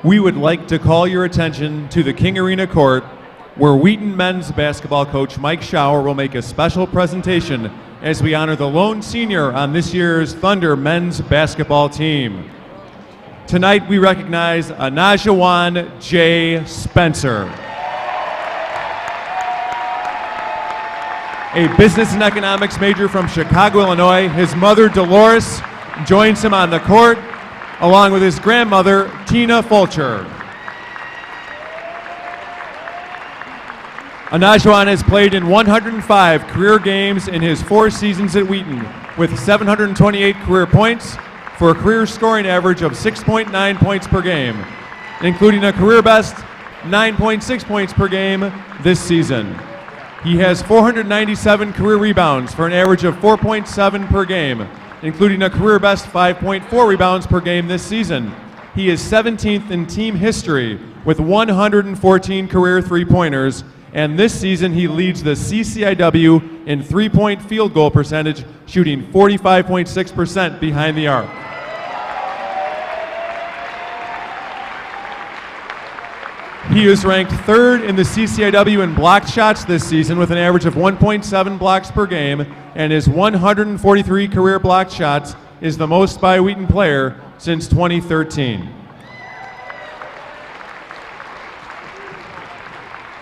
we would like to call your attention to the King Arena Court, where Wheaton men's basketball coach Mike Schauer will make a special presentation as we honor the lone senior on this year's Thunder men's basketball team. Tonight we recognize Anajuan J. Spencer, a business and economics major from Chicago, Illinois. His mother, Dolores, joins him on the court, along with his grandmother, Tina Fulcher. Anajuan has played in 105 career games in his 4 seasons at Wheaton, with 728 career points for a career scoring average of 6.9 points per game, including a career best 9.6 points per game this season. He has 497 career rebounds for an average of 4.7 per game, including a career best 5.4 rebounds per game this season. He is 17th in team history with 114 career three-pointers, and this season he leads the CCIW in three-point field goal percentage, shooting 45.6% behind the arc. He is ranked 3rd in the CCIW in blocked shots this season with an average of 1.7 blocks per game, and his 143 career blocked shots is the most by a Wheaton player since 2013.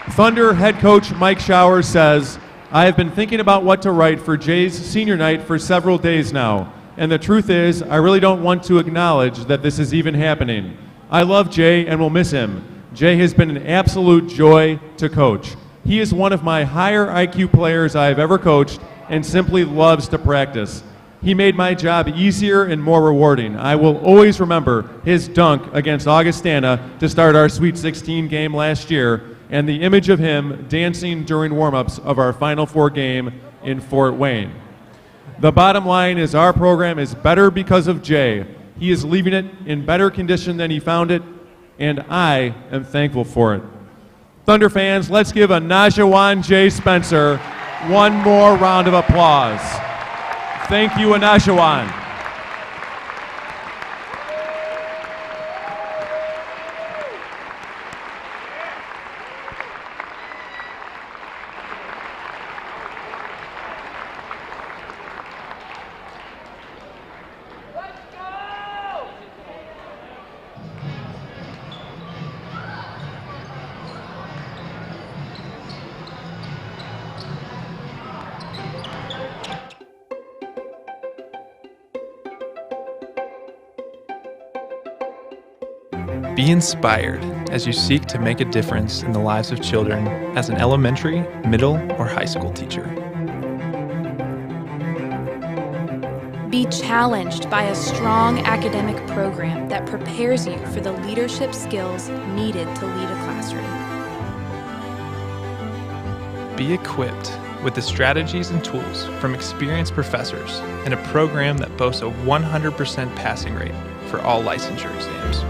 Thunder head coach Mike Schauer says, "I have been thinking about what to write for Jay's senior night for several days now, and the truth is, I really don't want to acknowledge that this is even happening. I love Jay and will miss him. Jay has been an absolute joy to coach. He is one of my higher IQ players I have ever coached and simply loves to practice. He made my job easier and more rewarding. I will always remember his dunk against Augustana to start our Sweet 16 game last year, and the image of him dancing during warm-ups of our Final Four game in Fort Wayne. The bottom line is our program is better because of Jay. He is leaving it in better condition than he found it, and I am thankful for it." Thunder fans, let's give Anajuan J. Spencer one more round of applause. Thank you, Anajuan. Be inspired as you seek to make a difference in the lives of children as an elementary, middle, or high school teacher. Be challenged by a strong academic program that prepares you for the leadership skills needed to lead a classroom. Be equipped with the strategies and tools from experienced professors in a program that boasts a 100% passing rate for all licensure exams.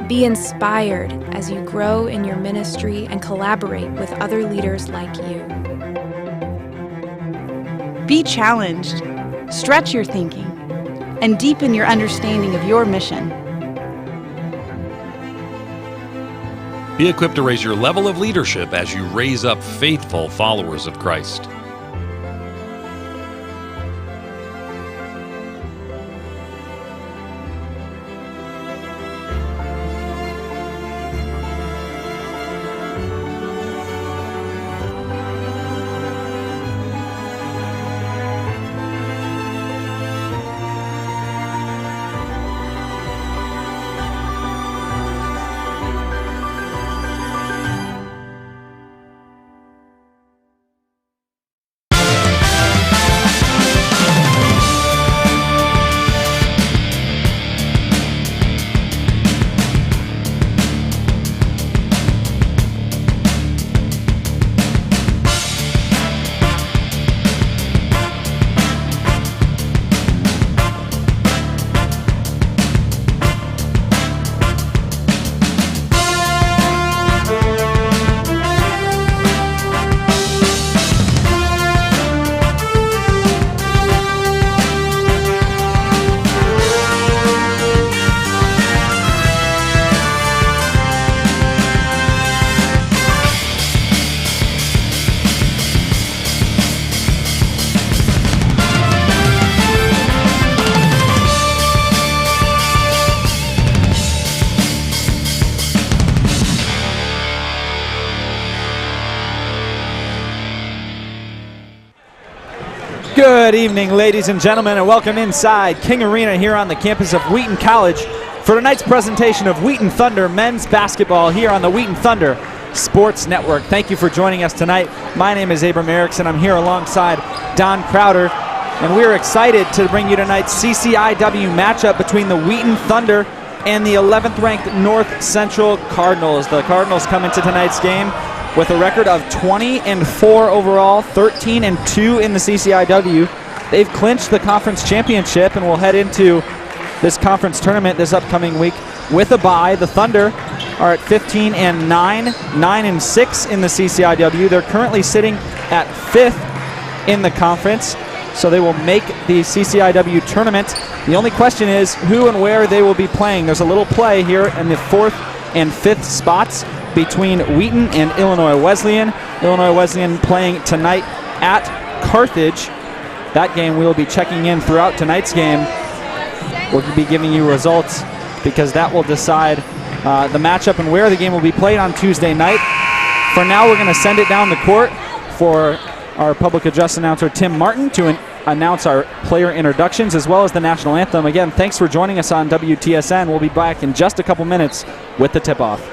Be inspired as you grow in your ministry and collaborate with other leaders like you. Be challenged, stretch your thinking, and deepen your understanding of your mission. Be equipped to raise your level of leadership as you raise up faithful followers of Christ. Good evening, ladies and gentlemen, and welcome inside King Arena here on the campus of Wheaton College for tonight's presentation of Wheaton Thunder men's basketball here on the Wheaton Thunder Sports Network. Thank you for joining us tonight. My name is Abram Erickson. I'm here alongside Don Crowder, and we're excited to bring you tonight's CCIW matchup between the Wheaton Thunder and the 11th ranked North Central Cardinals. The Cardinals come into tonight's game with a record of 20-4 overall, 13-2 in the CCIW. They've clinched the conference championship and will head into this conference tournament this upcoming week with a bye. The Thunder are at 15-9, 9-6 in the CCIW. They're currently sitting at 5th in the conference, so they will make the CCIW tournament. The only question is who and where they will be playing. There's a little play here in the 4th and 5th spots between Wheaton and Illinois Wesleyan. Illinois Wesleyan playing tonight at Carthage. That game we will be checking in throughout tonight's game. We'll be giving you results because that will decide the matchup and where the game will be played on Tuesday night. For now, we're going to send it down the court for our public address announcer, Tim Martin, to announce our player introductions as well as the national anthem. Again, thanks for joining us on WTSN. We'll be back in just a couple minutes with the tip-off.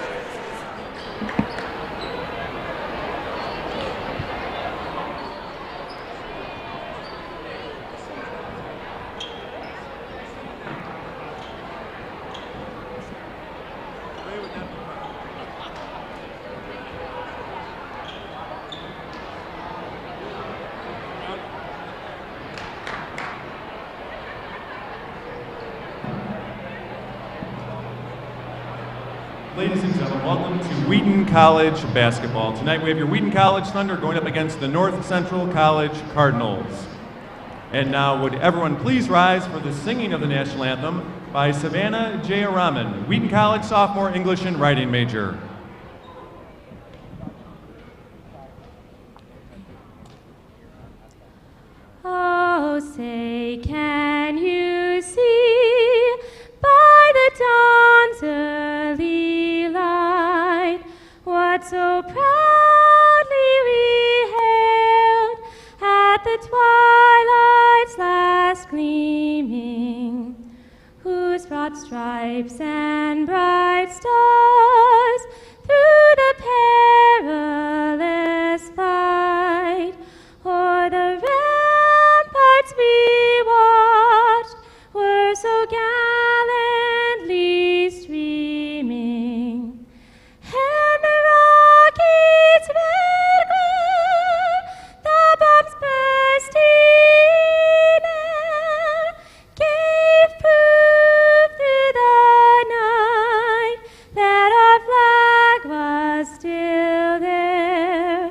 Ladies and gentlemen, welcome to Wheaton College basketball. Tonight we have your Wheaton College Thunder going up against the North Central College Cardinals. And now would everyone please rise for the singing of the national anthem by Savannah Jayaraman, Wheaton College sophomore English and writing major. Oh, say, can you see by the dawn's early light what so proudly we hailed at the twilight's last gleaming, whose broad stripes and bright stars through the perilous fight o'er the ramparts we watched were so gallantly streaming, and the rocket's red glare, the bombs bursting air, gave proof through the night that our flag was still there.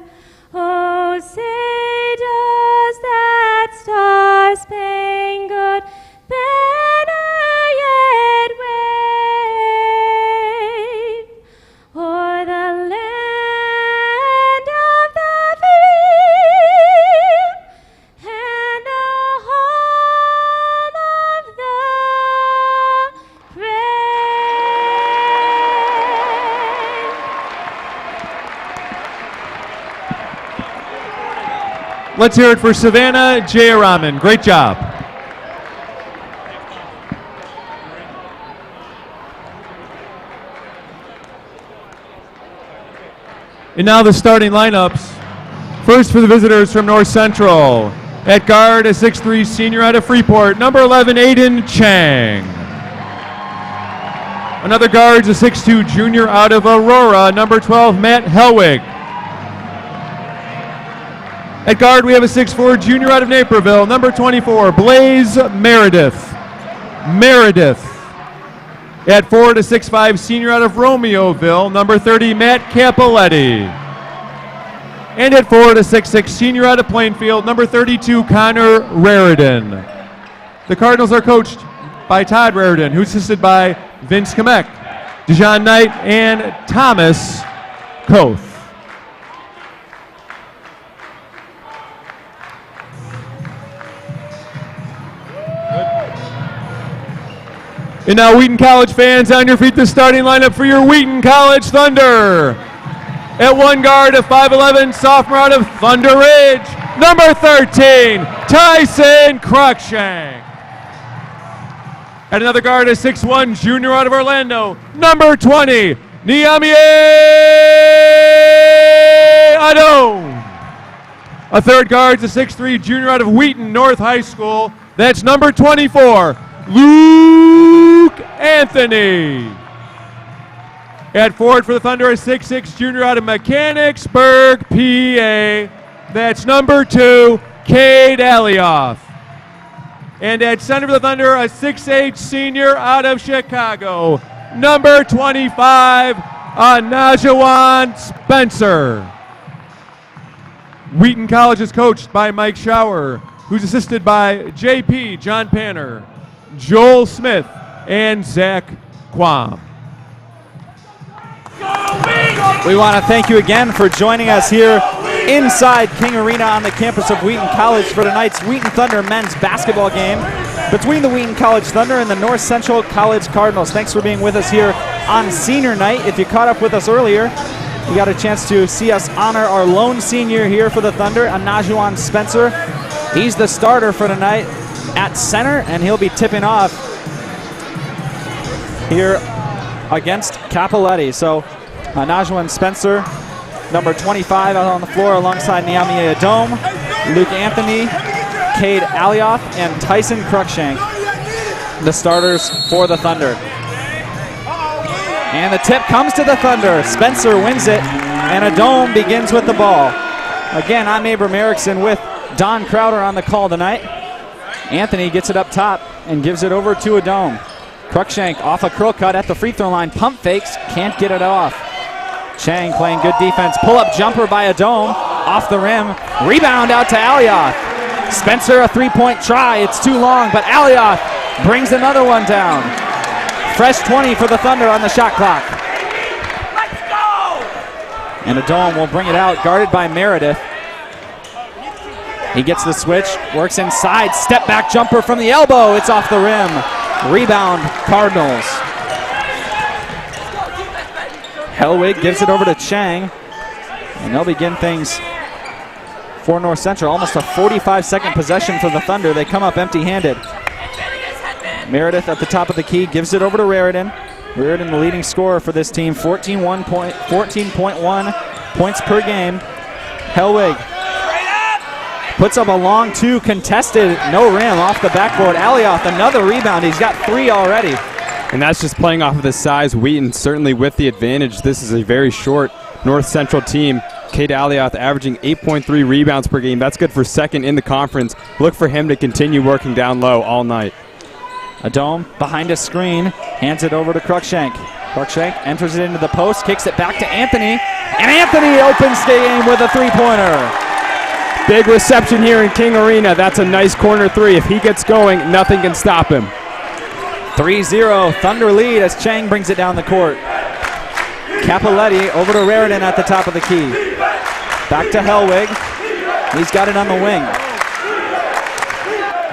Oh, say does that star-spangled banner yet wave o'er the land of the free and the home of the brave. Let's hear it for Savannah Jayaraman. Great job. And now the starting lineups. First for the visitors from North Central. At guard, a 6'3 senior out of Freeport, number 11, Aiden Chang. Another guard's a 6'2 junior out of Aurora, number 12, Matt Helwig. At guard, we have a 6'4 junior out of Naperville, number 24, Blaze Meredith. At forward, a 6'5 senior out of Romeoville, number 30, Matt Capoletti. And at forward, a 6'6 senior out of Plainfield, number 32, Connor Raridan. The Cardinals are coached by Todd Raridan, who's assisted by Vince Kamek, Dijon Knight, and Thomas Koth. And now, Wheaton College fans, on your feet, the starting lineup for your Wheaton College Thunder. At one guard, a 5'11 sophomore out of Thunder Ridge, Number 13, Tyson Cruikshank. At another guard, a 6'1 junior out of Orlando, number 20, Niamie Adone. A third guard's a 6'3 junior out of Wheaton North High School. That's number 24, Luke Anthony. At forward for the Thunder, a 6'6 junior out of Mechanicsburg, PA. That's number 2, Cade Alioth. And at center for the Thunder, a 6'8 senior out of Chicago, number 25, Anajuan Spencer. Wheaton College is coached by Mike Schauer, who's assisted by JP John Panner, Joel Smith, and Zach Quam. We want to thank you again for joining us here inside King Arena on the campus of Wheaton College for tonight's Wheaton Thunder men's basketball game between the Wheaton College Thunder and the North Central College Cardinals. Thanks for being with us here on senior night. If you caught up with us earlier, you got a chance to see us honor our lone senior here for the Thunder, Anajuan Spencer. He's the starter for tonight at center, and he'll be tipping off here against Capoletti. So Anajuan Spencer, number 25, out on the floor alongside Niamie Adome, Luke Anthony, Cade Alioth, and Tyson Cruikshank, the starters for the Thunder. And the tip comes to the Thunder. Spencer wins it, and Adome begins with the ball. Again, I'm Abram Erickson with Don Crowder on the call tonight. Anthony gets it up top and gives it over to Adome. Cruikshank off a curl cut at the free throw line. Pump fakes, can't get it off. Chang playing good defense. Pull-up jumper by Adome. Off the rim. Rebound out to Alioth. Spencer, a three-point try. It's too long, but Alioth brings another one down. Fresh 20 for the Thunder on the shot clock. Let's go! And Adome will bring it out, guarded by Meredith. He gets the switch, works inside. Step back jumper from the elbow. It's off the rim. Rebound, Cardinals. Hellwig gives it over to Chang, and they'll begin things for North Central. Almost a 45-second possession for the Thunder. They come up empty-handed. Meredith at the top of the key gives it over to Raridan. Raridan, the leading scorer for this team, 14.1 points per game. Hellwig puts up a long two, contested, no rim, off the backboard. Alioth, another rebound. He's got 3 already. And that's just playing off of the size. Wheaton certainly with the advantage. This is a very short North Central team. Cade Alioth averaging 8.3 rebounds per game. That's good for second in the conference. Look for him to continue working down low all night. Adome behind a screen, hands it over to Cruikshank. Cruikshank enters it into the post, kicks it back to Anthony, and Anthony opens the game with a three-pointer. Big reception here in King Arena. That's a nice corner three. If he gets going, nothing can stop him. 3-0 Thunder lead as Chang brings it down the court. Capoletti over to Raridan at the top of the key. Back to Hellwig. He's got it on the wing.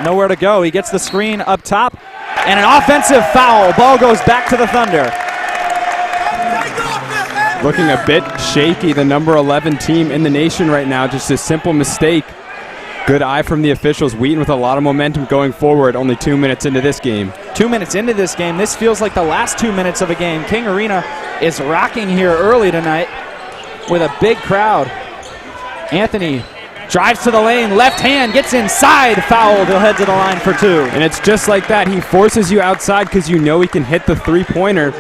Nowhere to go. He gets the screen up top. And an offensive foul. Ball goes back to the Thunder. Looking a bit shaky, the number 11 team in the nation right now. Just a simple mistake. Good eye from the officials. Wheaton with a lot of momentum going forward. Only 2 minutes into this game. 2 minutes into this game. This feels like the last 2 minutes of a game. King Arena is rocking here early tonight with a big crowd. Anthony drives to the lane, left hand, gets inside, fouled. He'll head to the line for 2. And it's just like that. He forces you outside because you know he can hit the three-pointer.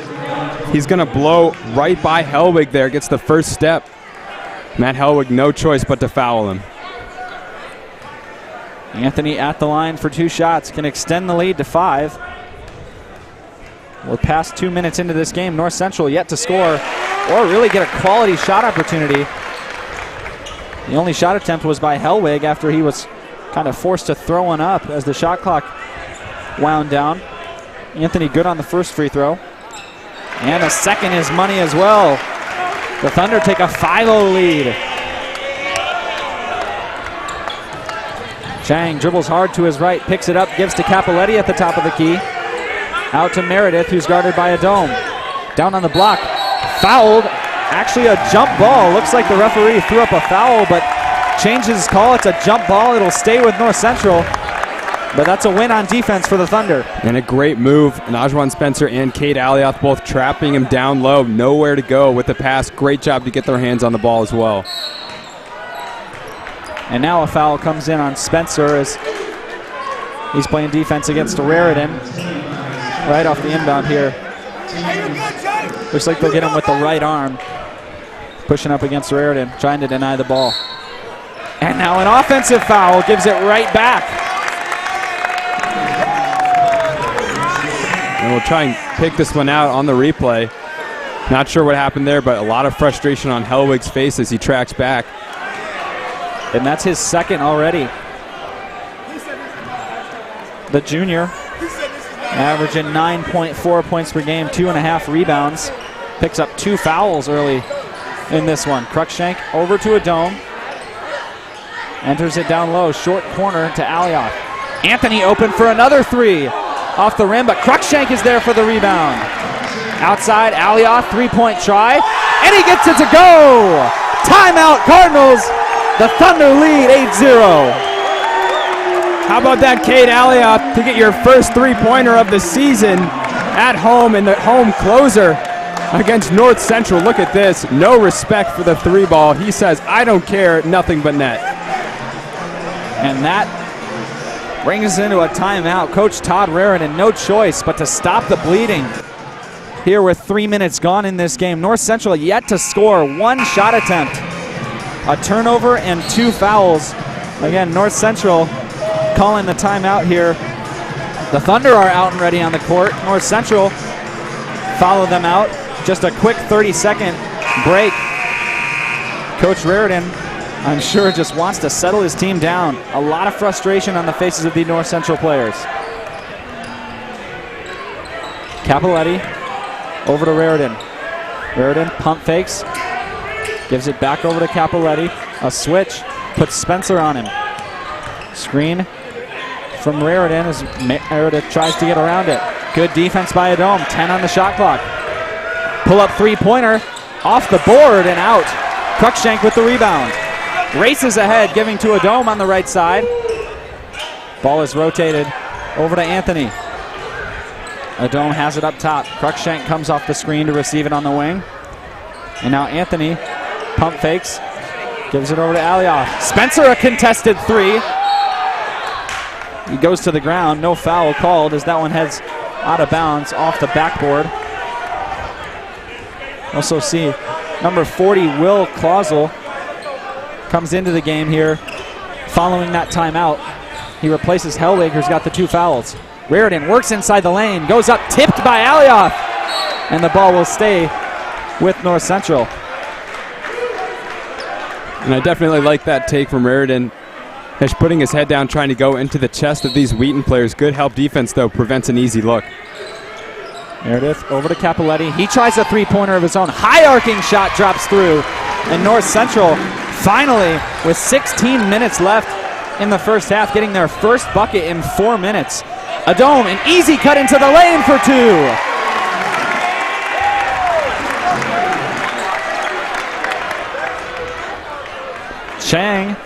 He's going to blow right by Hellwig there, gets the first step. Matt Hellwig, no choice but to foul him. Anthony at the line for 2 shots, can extend the lead to 5. We're past 2 minutes into this game. North Central yet to score or really get a quality shot opportunity. The only shot attempt was by Hellwig after he was kind of forced to throw one up as the shot clock wound down. Anthony good on the first free throw. And the second is money as well. The Thunder take a 5-0 lead. Chang dribbles hard to his right, picks it up, gives to Capoletti at the top of the key. Out to Meredith, who's guarded by Adome. Down on the block, fouled. Actually a jump ball. Looks like the referee threw up a foul, but changes his call. It's a jump ball. It'll stay with North Central. But that's a win on defense for the Thunder. And a great move. Najwan Spencer and Cade Alioth both trapping him down low. Nowhere to go with the pass. Great job to get their hands on the ball as well. And now a foul comes in on Spencer as he's playing defense against Raritan. Right off the inbound here. Looks like they'll get him with the right arm. Pushing up against Raritan, trying to deny the ball. And now an offensive foul gives it right back. And we'll try and pick this one out on the replay. Not sure what happened there, but a lot of frustration on Hellwig's face as he tracks back. And that's his second already. The junior, averaging 9.4 points per game, 2.5 rebounds. Picks up 2 fouls early in this one. Cruikshank over to Adome. Enters it down low, short corner to Alioth. Anthony open for another 3. Off the rim, but Cruikshank is there for the rebound. Outside, Alioth, 3-point try, and he gets it to go! Timeout, Cardinals! The Thunder lead 8-0. How about that, Cade Alioth, to get your first 3-pointer of the season at home in the home closer against North Central. Look at this, no respect for the 3-ball. He says, I don't care, nothing but net. And that brings us into a timeout. Coach Todd Raritan, no choice but to stop the bleeding. Here with 3 minutes gone in this game. North Central yet to score 1 shot attempt. A turnover and 2 fouls. Again, North Central calling the timeout here. The Thunder are out and ready on the court. North Central follow them out. Just a quick 30-second break. Coach Raritan, I'm sure, just wants to settle his team down. A lot of frustration on the faces of the North Central players. Capoletti over to Raritan. Raritan pump fakes. Gives it back over to Capoletti. A switch. Puts Spencer on him. Screen from Raritan as Meredith tries to get around it. Good defense by Adome. 10 on the shot clock. Pull up 3-pointer. Off the board and out. Cruikshank with the rebound. Races ahead, giving to Adome on the right side. Ball is rotated over to Anthony. Adome has it up top. Cruikshank comes off the screen to receive it on the wing. And now Anthony pump fakes. Gives it over to Alioth. Spencer, a contested 3. He goes to the ground. No foul called as that one heads out of bounds off the backboard. Also see number 40, Will Clausel, comes into the game here following that timeout. He replaces Hellwig, who's got the 2 fouls. Raritan works inside the lane, goes up, tipped by Alioth, and the ball will stay with North Central. And I definitely like that take from Raritan. He's putting his head down, trying to go into the chest of these Wheaton players. Good help defense, though, prevents an easy look. Meredith over to Capoletti. He tries a 3-pointer of his own. High arcing shot drops through. And North Central finally, with 16 minutes left in the first half, getting their first bucket in 4 minutes. Adome, an easy cut into the lane for 2. Chang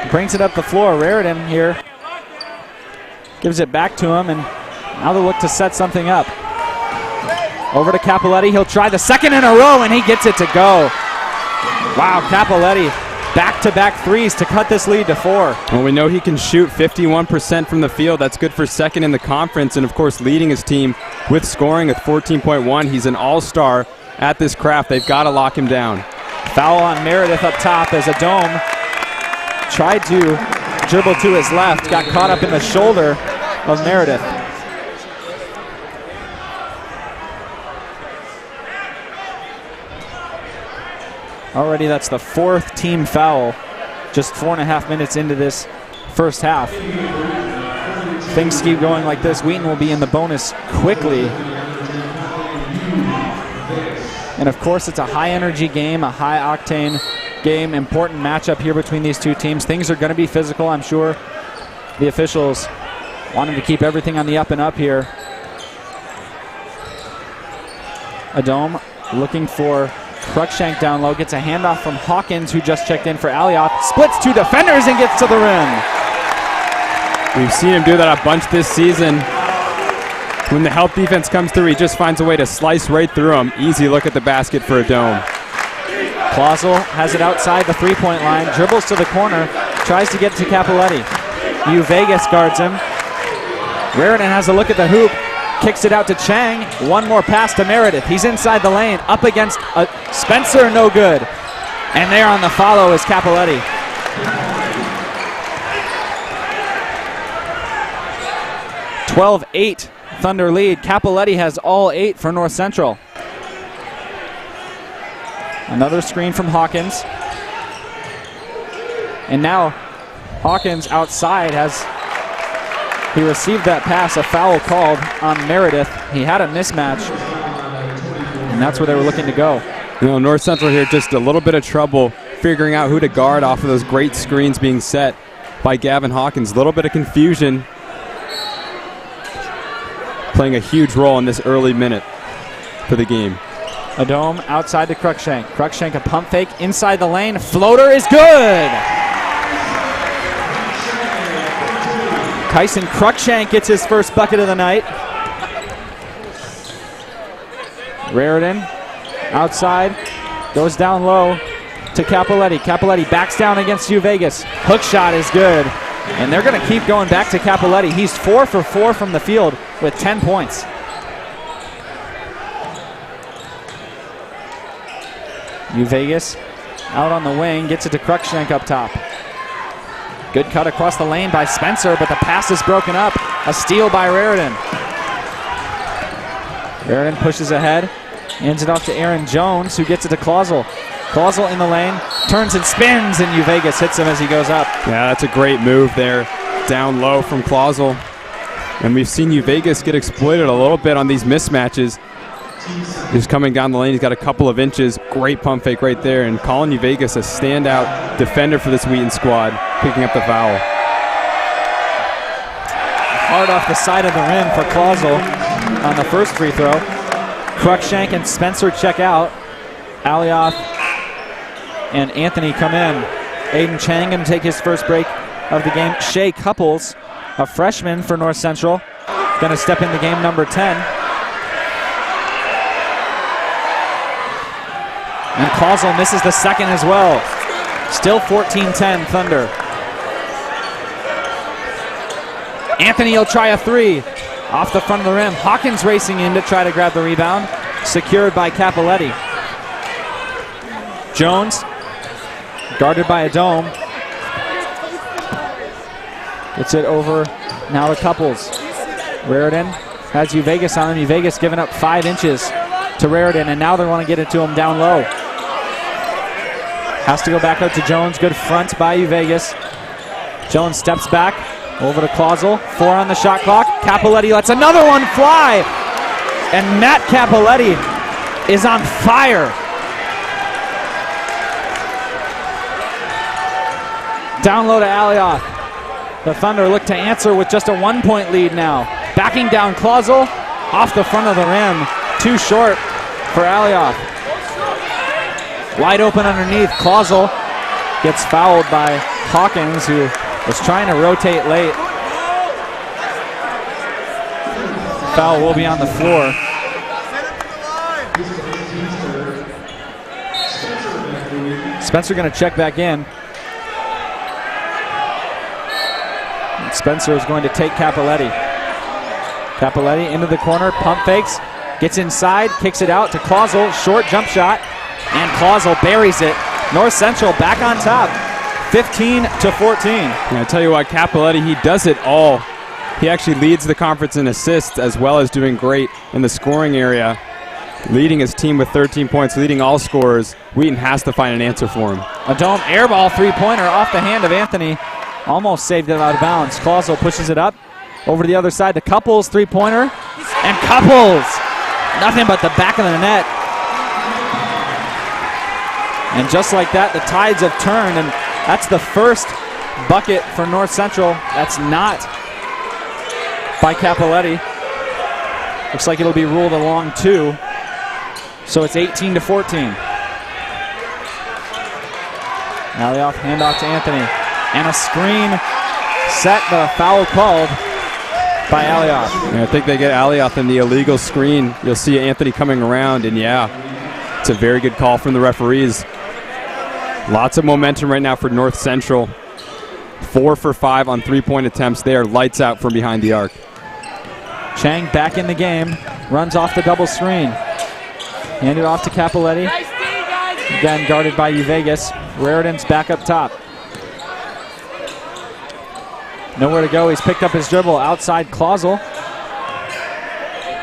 brings it up the floor. Raritan here gives it back to him, and now they'll look to set something up. Over to Capoletti. He'll try the second in a row, and he gets it to go. Wow, Capoletti, back-to-back 3s to cut this lead to 4. Well, we know he can shoot 51% from the field. That's good for second in the conference, and of course leading his team with scoring at 14.1. He's an all-star at this craft. They've got to lock him down. Foul on Meredith up top as Adome tried to dribble to his left, got caught up in the shoulder of Meredith. Already that's the 4th team foul, just 4.5 minutes into this first half. Things keep going like this, Wheaton will be in the bonus quickly. And of course it's a high energy game, a high octane game, important matchup here between these two teams. Things are going to be physical, I'm sure. The officials wanting to keep everything on the up and up here. Adome looking for Cruikshank down low, gets a handoff from Hawkins, who just checked in for Alioth. Splits 2 defenders and gets to the rim. We've seen him do that a bunch this season. When the help defense comes through, he just finds a way to slice right through them. Easy look at the basket for a dome. Clausel has it outside the three-point line, dribbles to the corner, tries to get to Capoletti. Vegas guards him. Raritan has a look at the hoop, kicks it out to Chang. One more pass to Meredith. He's inside the lane, up against Spencer, no good. And there on the follow is Capoletti. (12-8) Thunder lead. Capoletti has all 8 for North Central. Another screen from Hawkins. And now Hawkins outside he received that pass, a foul called on Meredith. He had a mismatch, and that's where they were looking to go. North Central here just a little bit of trouble figuring out who to guard off of those great screens being set by Gavin Hawkins. A little bit of confusion playing a huge role in this early minute for the game. Adome outside to Cruikshank. Cruikshank a pump fake inside the lane. Floater is good. Kyson Cruikshank gets his first bucket of the night. Raritan outside, goes down low to Capoletti. Capoletti backs down against Vegas. Hook shot is good. And they're going to keep going back to Capoletti. He's 4 for 4 from the field with 10 points. Vegas out on the wing, gets it to Cruikshank up top. Good cut across the lane by Spencer, but the pass is broken up. A steal by Raritan. Raritan pushes ahead, hands it off to Aaron Jones, who gets it to Clausel. Clausel in the lane, turns and spins, and Vegas hits him as he goes up. Yeah, that's a great move there, down low from Clausel. And we've seen Vegas get exploited a little bit on these mismatches. He's coming down the lane. He's got a couple of inches. Great pump fake right there. And Colin Vegas, a standout defender for this Wheaton squad, picking up the foul. Hard off the side of the rim for Clausel on the first free throw. Cruikshank and Spencer check out. Alioth and Anthony come in. Aiden Chang going to take his first break of the game. Shea Couples, a freshman for North Central, going to step in the game, number 10. And Clausel misses the second as well. Still 14-10 Thunder. Anthony will try a three. Off the front of the rim. Hawkins racing in to try to grab the rebound. Secured by Capoletti. Jones, guarded by Adome. Gets it over now to Couples. Raritan has Vegas on him. Vegas giving up 5 inches to Raritan, and now they want to get it to him down low. Has to go back out to Jones. Good front by Vegas. Jones steps back over to Clausel. 4 on the shot clock. Capoletti lets another one fly. And Matt Capoletti is on fire. Down low to Alioth. The Thunder look to answer with just a 1-point lead now. Backing down Clausel. Off the front of the rim. Too short for Alioth. Wide open underneath. Clausel gets fouled by Hawkins, who was trying to rotate late. Foul will be on the floor. Spencer going to check back in. And Spencer is going to take Capoletti. Capoletti into the corner, pump fakes, gets inside, kicks it out to Clausel, short jump shot, and Clausel buries it. North Central back on top, 15-14. And I tell you what, Capoletti, he does it all. He actually leads the conference in assists as well as doing great in the scoring area. Leading his team with 13 points, leading all scorers. Wheaton has to find an answer for him. Adome airball three-pointer off the hand of Anthony. Almost saved it out of bounds. Clausel pushes it up over to the other side to Couples, three-pointer. And Couples! Nothing but the back of the net. And just like that, the tides have turned, and that's the first bucket for North Central. That's not by Capoletti. Looks like it'll be ruled a long two. So it's 18-14. Alioth handoff to Anthony. And a screen set, but a foul called by Alioth. And I think they get Alioth in the illegal screen. You'll see Anthony coming around, and yeah, it's a very good call from the referees. Lots of momentum right now for North Central. 4 for 5 on three-point attempts. They are lights out from behind the arc. Chang back in the game, runs off the double screen. Handed off to Capoletti. Again guarded by Uvegas. Raritan's back up top. Nowhere to go. He's picked up his dribble outside Clausel.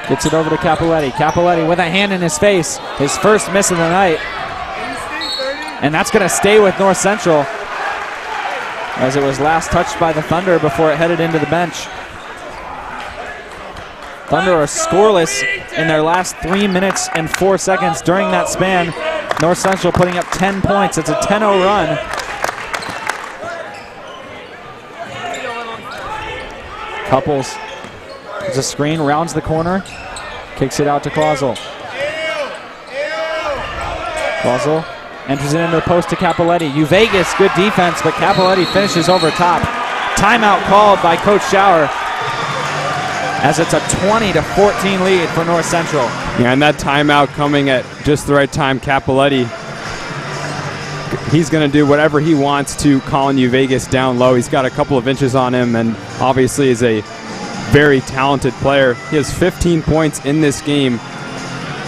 Gets it over to Capoletti. Capoletti with a hand in his face. His first miss of the night. And that's going to stay with North Central, as it was last touched by the Thunder before it headed into the bench. Thunder are scoreless in their last 3 minutes and 4 seconds during that span. North Central putting up 10 points. It's a 10-0 run. Couples. There's a screen, rounds the corner, kicks it out to Clausel. Clausel enters it into the post to Capoletti. Uvegas, good defense, but Capoletti finishes over top. Timeout called by Coach Schauer, as it's a 20-14 lead for North Central. Yeah, and that timeout coming at just the right time. Capoletti, he's going to do whatever he wants to Colin Uvegas down low. He's got a couple of inches on him, and obviously is a very talented player. He has 15 points in this game.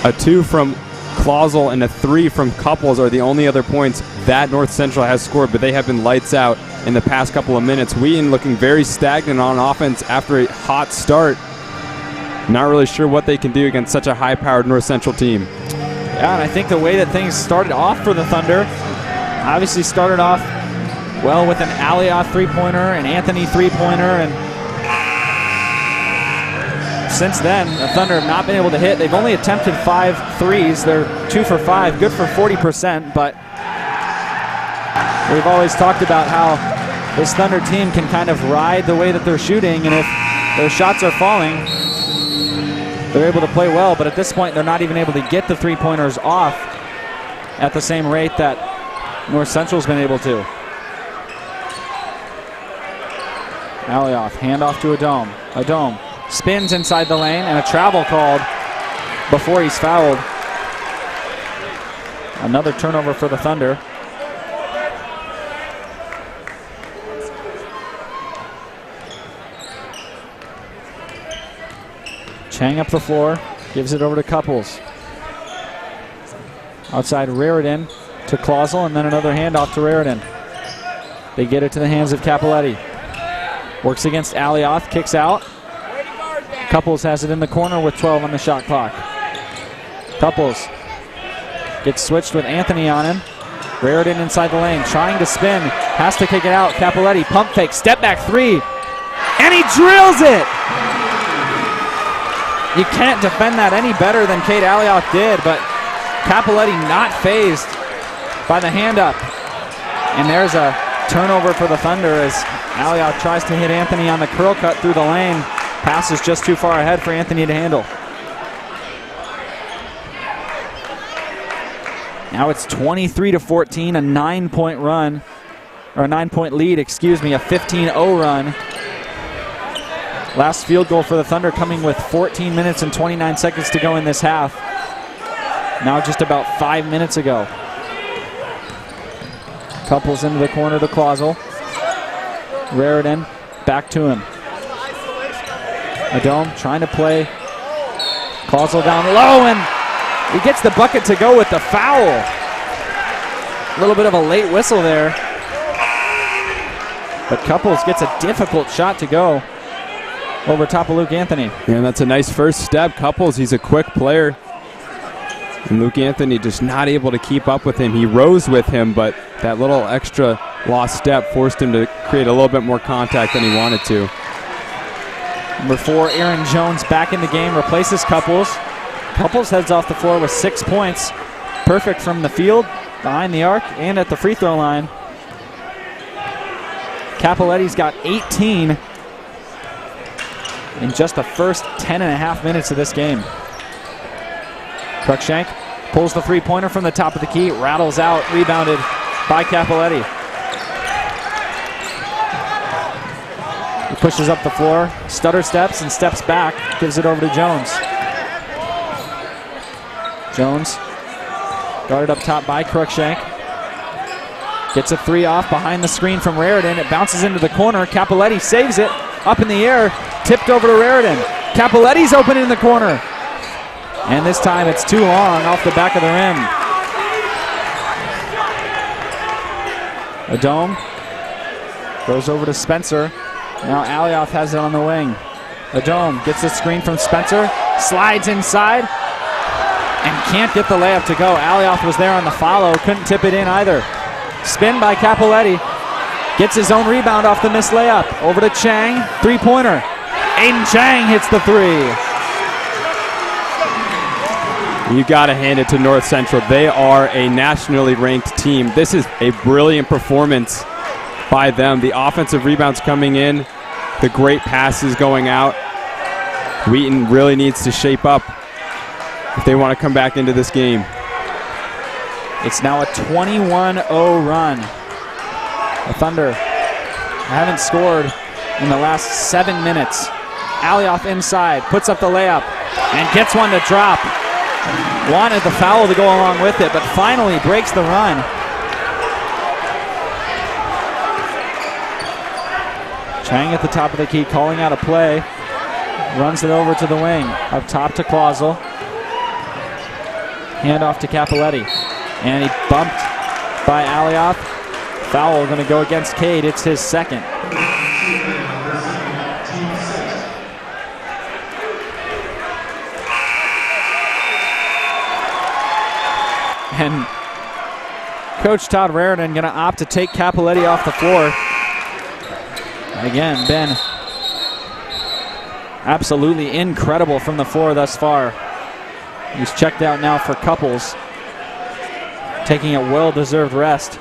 A 2 from Clausel and a 3 from Couples are the only other points that North Central has scored, but they have been lights out in the past couple of minutes. Wheaton looking very stagnant on offense after a hot start. Not really sure what they can do against such a high-powered North Central team. Yeah, and I think the way that things started off for the Thunder, obviously started off well with an Alioth three-pointer, an Anthony three-pointer, and since then, the Thunder have not been able to hit. They've only attempted 5 threes. They're 2 for 5, good for 40%, but we've always talked about how this Thunder team can kind of ride the way that they're shooting, and if their shots are falling, they're able to play well, but at this point, they're not even able to get the three-pointers off at the same rate that North Central's been able to. Alioth, handoff to Adome. Adome spins inside the lane, and a travel called before he's fouled. Another turnover for the Thunder. Chang up the floor, gives it over to Couples. Outside Raritan to Clausel, and then another handoff to Raritan. They get it to the hands of Capoletti. Works against Alioth, kicks out. Couples has it in the corner with 12 on the shot clock. Couples gets switched with Anthony on him. Raritan inside the lane, trying to spin, has to kick it out. Capoletti, pump fake, step back three, and he drills it! You can't defend that any better than Cade Alioth did, but Capoletti not fazed by the hand up. And there's a turnover for the Thunder as Alioth tries to hit Anthony on the curl cut through the lane. Pass is just too far ahead for Anthony to handle. Now it's 23-14, a 9-point run, or a 9-point lead, excuse me, a 15-0 run. Last field goal for the Thunder coming with 14 minutes and 29 seconds to go in this half. Now just about 5 minutes ago. Couples into the corner to Clausel. Raritan back to him. Adome trying to play. Clausel down low, and he gets the bucket to go with the foul. A little bit of a late whistle there. But Couples gets a difficult shot to go over top of Luke Anthony. Yeah, and that's a nice first step. Couples, he's a quick player. And Luke Anthony just not able to keep up with him. He rose with him, but that little extra lost step forced him to create a little bit more contact than he wanted to. Number 4, Aaron Jones back in the game, replaces Couples. Couples heads off the floor with 6 points. Perfect from the field, behind the arc, and at the free throw line. Capoletti's got 18 in just the first 10.5 minutes of this game. Cruikshank pulls the three-pointer from the top of the key, rattles out, rebounded by Capoletti. He pushes up the floor, stutter steps and steps back, gives it over to Jones. Jones guarded up top by Cruikshank. Gets a three off behind the screen from Raridan. It bounces into the corner. Capoletti saves it. Up in the air, tipped over to Raridan. Capoletti's open in the corner. And this time it's too long off the back of the rim. Adome goes over to Spencer. Now Alioth has it on the wing. Adome gets the screen from Spencer, slides inside, and can't get the layup to go. Alioth was there on the follow, couldn't tip it in either. Spin by Capoletti. Gets his own rebound off the missed layup. Over to Chang, three-pointer. Aiden Chang hits the three. You got to hand it to North Central. They are a nationally ranked team. This is a brilliant performance by them. The offensive rebounds coming in, the great passes going out. Wheaton really needs to shape up if they want to come back into this game. It's now a 21-0 run. The Thunder haven't scored in the last 7 minutes. Alioth inside, puts up the layup, and gets one to drop. Wanted the foul to go along with it, but finally breaks the run. Chang at the top of the key, calling out a play. Runs it over to the wing. Up top to Clausel. Hand off to Capoletti. And he bumped by Alioth. Foul going to go against Cade. It's his second. And Coach Todd Raridan going to opt to take Capoletti off the floor. Again, been absolutely incredible from the floor thus far. He's checked out now for Couples, taking a well-deserved rest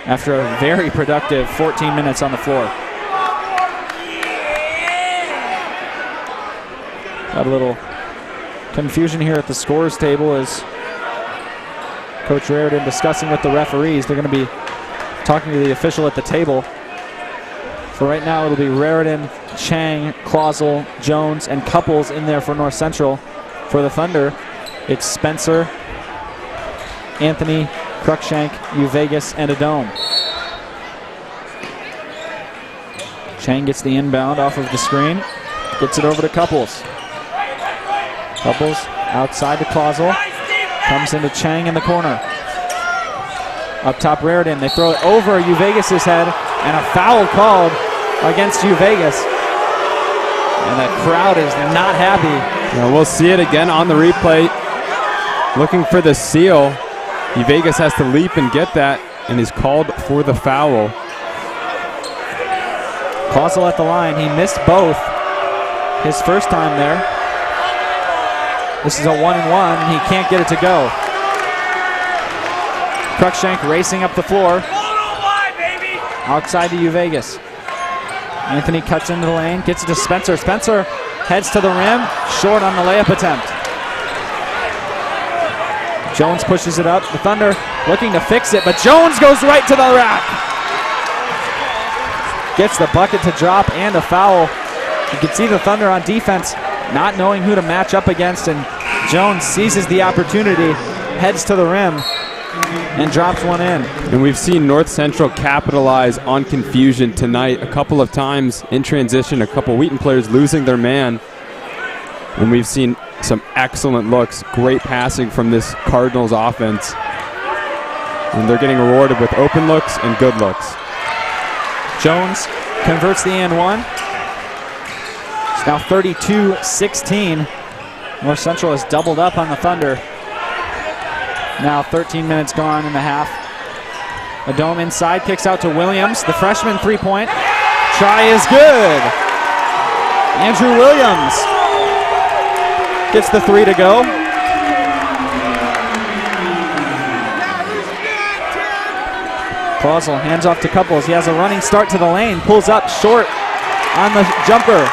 after a very productive 14 minutes on the floor. Got a little confusion here at the scorers table as Coach Raridan discussing with the referees. They're going to be talking to the official at the table. For right now, it'll be Raridan, Chang, Clausel, Jones, and Couples in there for North Central. For the Thunder, it's Spencer, Anthony, Cruikshank, Vegas, and Adome. Chang gets the inbound off of the screen, gets it over to Couples. Couples outside to Clausel, comes into Chang in the corner. Up top, Raridan, they throw it over Vegas' head, and a foul called against Vegas. And the crowd is not happy. Now we'll see it again on the replay. Looking for the seal. Vegas has to leap and get that, and is called for the foul. Clausel at the line. He missed both his first time there. This is a 1-and-1, and he can't get it to go. Cruikshank racing up the floor. Outside to Vegas. Anthony cuts into the lane, gets it to Spencer. Spencer heads to the rim, short on the layup attempt. Jones pushes it up. The Thunder looking to fix it, but Jones goes right to the rack. Gets the bucket to drop and a foul. You can see the Thunder on defense not knowing who to match up against, and Jones seizes the opportunity, heads to the rim, and drops one in. And we've seen North Central capitalize on confusion tonight a couple of times in transition, a couple Wheaton players losing their man. And we've seen some excellent looks, great passing from this Cardinals offense. And they're getting rewarded with open looks and good looks. Jones converts the and one. It's now 32-16. North Central has doubled up on the Thunder. Now 13 minutes gone in the half. Adome inside, kicks out to Williams. The freshman three-point try is good. Andrew Williams gets the three to go. Clausel hands off to Couples. He has a running start to the lane, pulls up short on the jumper.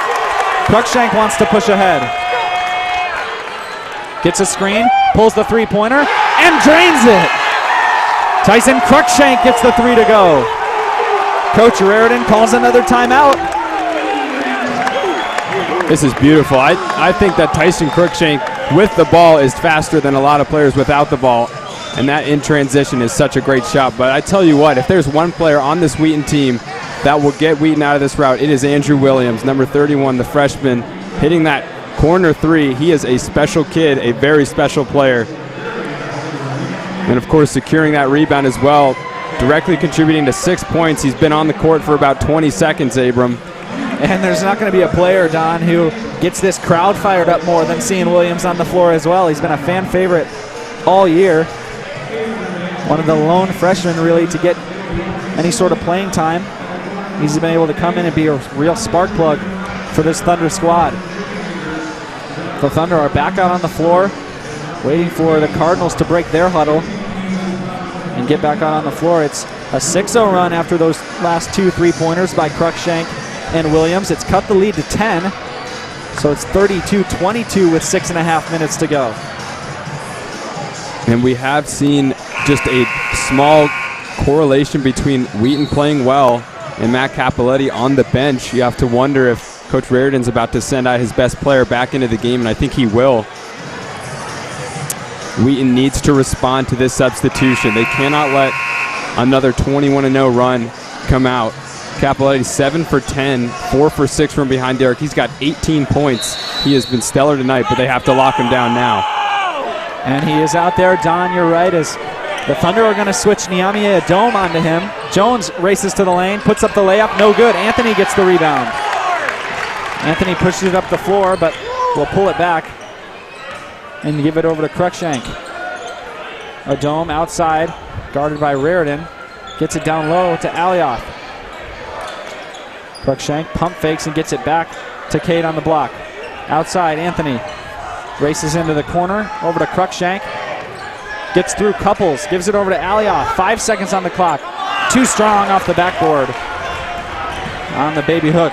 Cruikshank wants to push ahead. Gets a screen, pulls the three-pointer, and drains it. Tyson Cruikshank gets the 3 to go. Coach Raridan calls another timeout. This is beautiful. I think that Tyson Cruikshank with the ball is faster than a lot of players without the ball. And that in transition is such a great shot. But I tell you what, if there's one player on this Wheaton team that will get Wheaton out of this route, it is Andrew Williams, number 31, the freshman, hitting that corner 3. He is a special kid, a very special player. And of course, securing that rebound as well, directly contributing to 6 points. He's been on the court for about 20 seconds, Abram. And there's not going to be a player, Don, who gets this crowd fired up more than seeing Williams on the floor as well. He's been a fan favorite all year. One of the lone freshmen, really, to get any sort of playing time. He's been able to come in and be a real spark plug for this Thunder squad. The Thunder are back out on the floor, waiting for the Cardinals to break their huddle and get back out on the floor. It's a 6-0 run after those last 2 3-pointers by Cruikshank and Williams. It's cut the lead to 10, so it's 32-22 with 6.5 minutes to go. And we have seen just a small correlation between Wheaton playing well and Matt Capoletti on the bench. You have to wonder if Coach Raridan's about to send out his best player back into the game, and I think he will. Wheaton needs to respond to this substitution. They cannot let another 21-0 run come out. Capoletti 7 for 10, 4 for 6 from behind Derek. He's got 18 points. He has been stellar tonight, but they have to lock him down now. And he is out there, Don, you're right, as the Thunder are going to switch Niamie Adome onto him. Jones races to the lane, puts up the layup, no good. Anthony gets the rebound. Anthony pushes it up the floor, but will pull it back and give it over to Cruikshank. Adome outside, guarded by Raridan. Gets it down low to Alioth. Cruikshank pump fakes and gets it back to Cade on the block. Outside, Anthony races into the corner, over to Cruikshank. Gets through Couples, gives it over to Alioth. 5 seconds on the clock. Too strong off the backboard on the baby hook.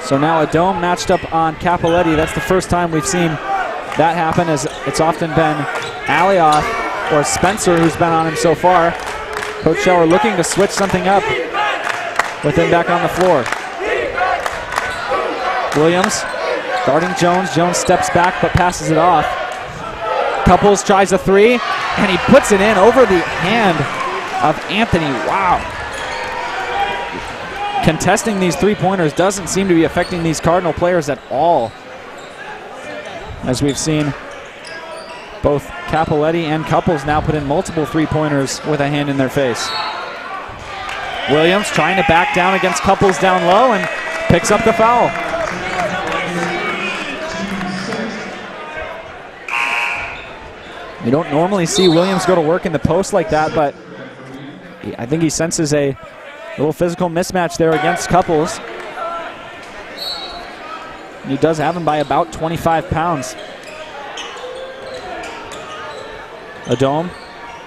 So now Adome matched up on Capoletti. That's the first time we've seen that happen, as it's often been Alioth or Spencer who's been on him so far. Coach Schauer looking to switch something up with him back on the floor. Williams guarding Jones. Jones steps back but passes it off. Couples tries a 3, and he puts it in over the hand of Anthony. Wow. Contesting these 3-pointers doesn't seem to be affecting these Cardinal players at all, as we've seen both Capoletti and Couples now put in multiple 3-pointers with a hand in their face. Williams trying to back down against Couples down low and picks up the foul. You don't normally see Williams go to work in the post like that, but I think he senses a little physical mismatch there against Couples. He does have him by about 25 pounds. Adome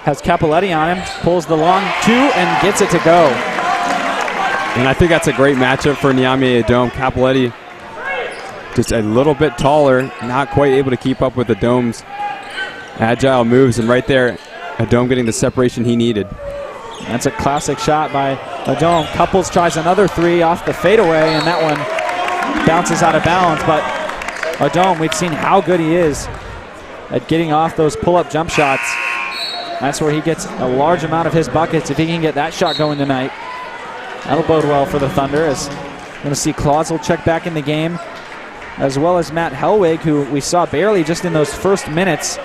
has Capoletti on him, pulls the long 2 and gets it to go. And I think that's a great matchup for Niamie Adome. Capoletti just a little bit taller, not quite able to keep up with Adome's agile moves, and right there, Adome getting the separation he needed. That's a classic shot by Adome. Couples tries another 3 off the fadeaway, and that one bounces out of bounds. But Adome, we've seen how good he is at getting off those pull-up jump shots. That's where he gets a large amount of his buckets. If he can get that shot going tonight, that'll bode well for the Thunder, as we're going to see Clausel check back in the game, as well as Matt Hellwig, who we saw barely just in those first minutes.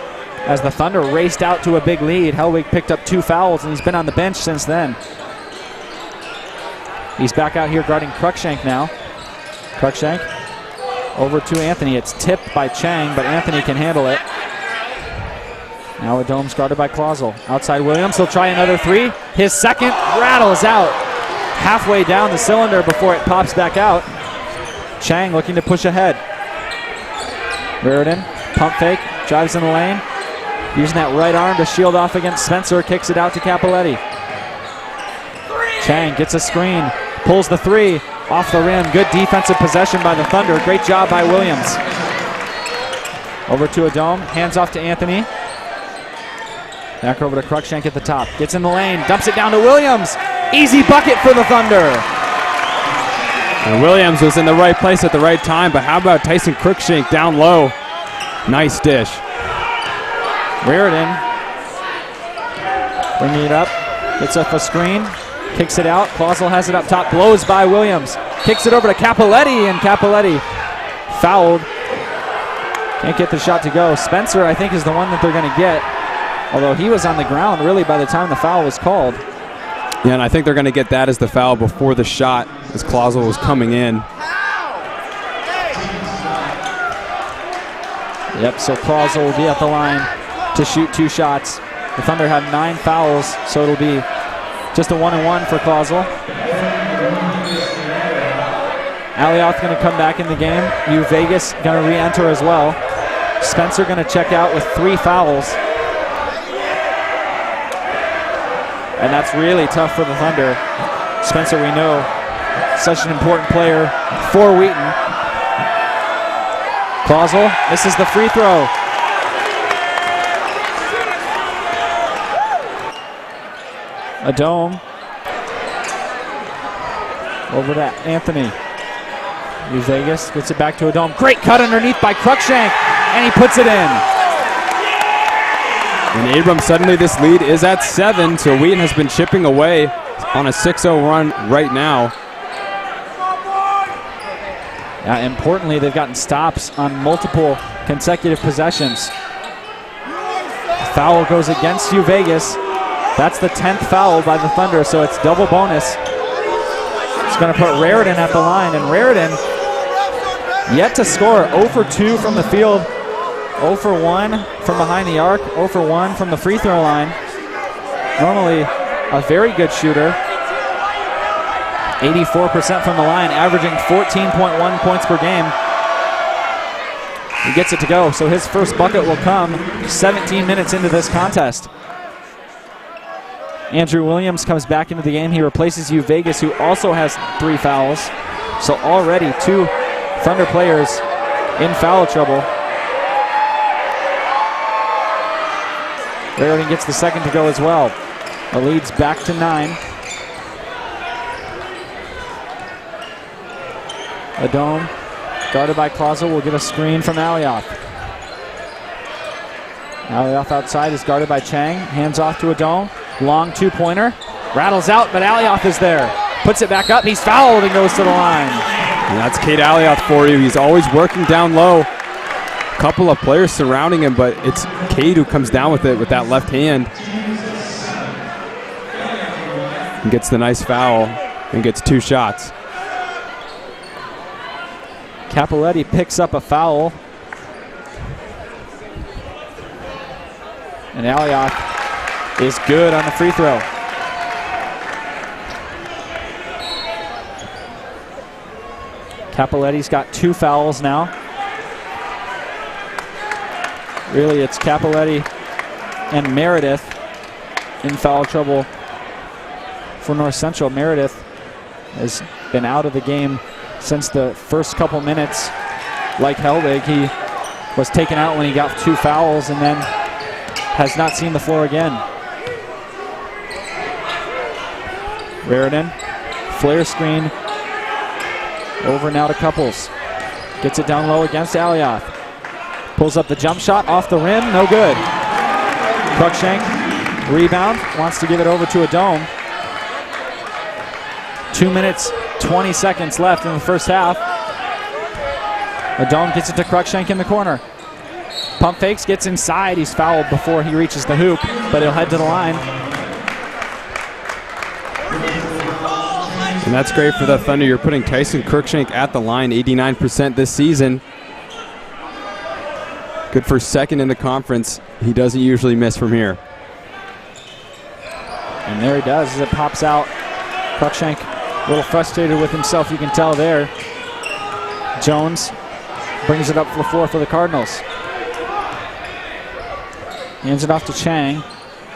As the Thunder raced out to a big lead, Hellwig picked up 2 fouls, and he's been on the bench since then. He's back out here guarding Cruikshank now. Cruikshank over to Anthony. It's tipped by Chang, but Anthony can handle it. Now Adome's guarded by Clausel. Outside Williams, he'll try another 3. His second rattles out halfway down the cylinder before it pops back out. Chang looking to push ahead. Raridan, pump fake, drives in the lane. Using that right arm to shield off against Spencer, kicks it out to Capoletti. Chang gets a screen, pulls the 3 off the rim. Good defensive possession by the Thunder. Great job by Williams. Over to Adome, hands off to Anthony. Back over to Cruikshank at the top. Gets in the lane, dumps it down to Williams. Easy bucket for the Thunder. And Williams was in the right place at the right time, but how about Tyson Cruikshank down low? Nice dish. Raritan bringing it up. Gets up a screen. Kicks it out. Clausel has it up top. Blows by Williams. Kicks it over to Capoletti, and Capoletti fouled. Can't get the shot to go. Spencer, I think, is the one that they're going to get. Although he was on the ground, really, by the time the foul was called. Yeah, and I think they're going to get that as the foul before the shot, as Clausel was coming in. Yep, so Clausel will be at the line to shoot 2 shots. The Thunder have 9 fouls, so it'll be just a 1-and-1 for Clausel. Alioth going to come back in the game. U Vegas going to re-enter as well. Spencer going to check out with 3 fouls. And that's really tough for the Thunder. Spencer, we know, such an important player for Wheaton. Clausel misses the free throw. A dome. Over to Anthony. U Vegas gets it back to a dome. Great cut underneath by Cruikshank, and he puts it in. And Abram, suddenly this lead is at 7, so Wheaton has been chipping away on a 6-0 run right now. Importantly, they've gotten stops on multiple consecutive possessions. Foul goes against U Vegas. That's the 10th foul by the Thunder, so it's double bonus. It's going to put Raritan at the line, and Raritan yet to score. 0 for 2 from the field, 0 for 1 from behind the arc, 0 for 1 from the free throw line. Normally a very good shooter. 84% from the line, averaging 14.1 points per game. He gets it to go, so his first bucket will come 17 minutes into this contest. Andrew Williams comes back into the game. He replaces U Vegas, who also has 3 fouls. So already 2 Thunder players in foul trouble. Raritan gets the second to go as well. The lead's back to 9. Adome, guarded by Clausel, will get a screen from Alioth. Alioth outside is guarded by Chang. Hands off to Adome. Long 2-pointer. Rattles out, but Alioth is there. Puts it back up. He's fouled and goes to the line. And that's Cade Alioth for you. He's always working down low. A couple of players surrounding him, but it's Cade who comes down with it with that left hand. And gets the nice foul and gets 2 shots. Capoletti picks up a foul. And Alioth is good on the free throw. Capoletti's got 2 fouls now. Really, it's Capoletti and Meredith in foul trouble for North Central. Meredith has been out of the game since the first couple minutes. Like Helwig, he was taken out when he got 2 fouls and then has not seen the floor again. Raritan, flare screen, over now to Couples. Gets it down low against Alioth. Pulls up the jump shot off the rim, no good. Cruikshank, rebound, wants to give it over to Adome. 2 minutes, 20 seconds left in the first half. Adome gets it to Cruikshank in the corner. Pump fakes, gets inside. He's fouled before he reaches the hoop, but he'll head to the line. And that's great for the Thunder. You're putting Tyson Cruikshank at the line, 89% this season. Good for second in the conference. He doesn't usually miss from here. And there he does as it pops out. Cruikshank a little frustrated with himself, you can tell there. Jones brings it up for the floor for the Cardinals. Hands it off to Chang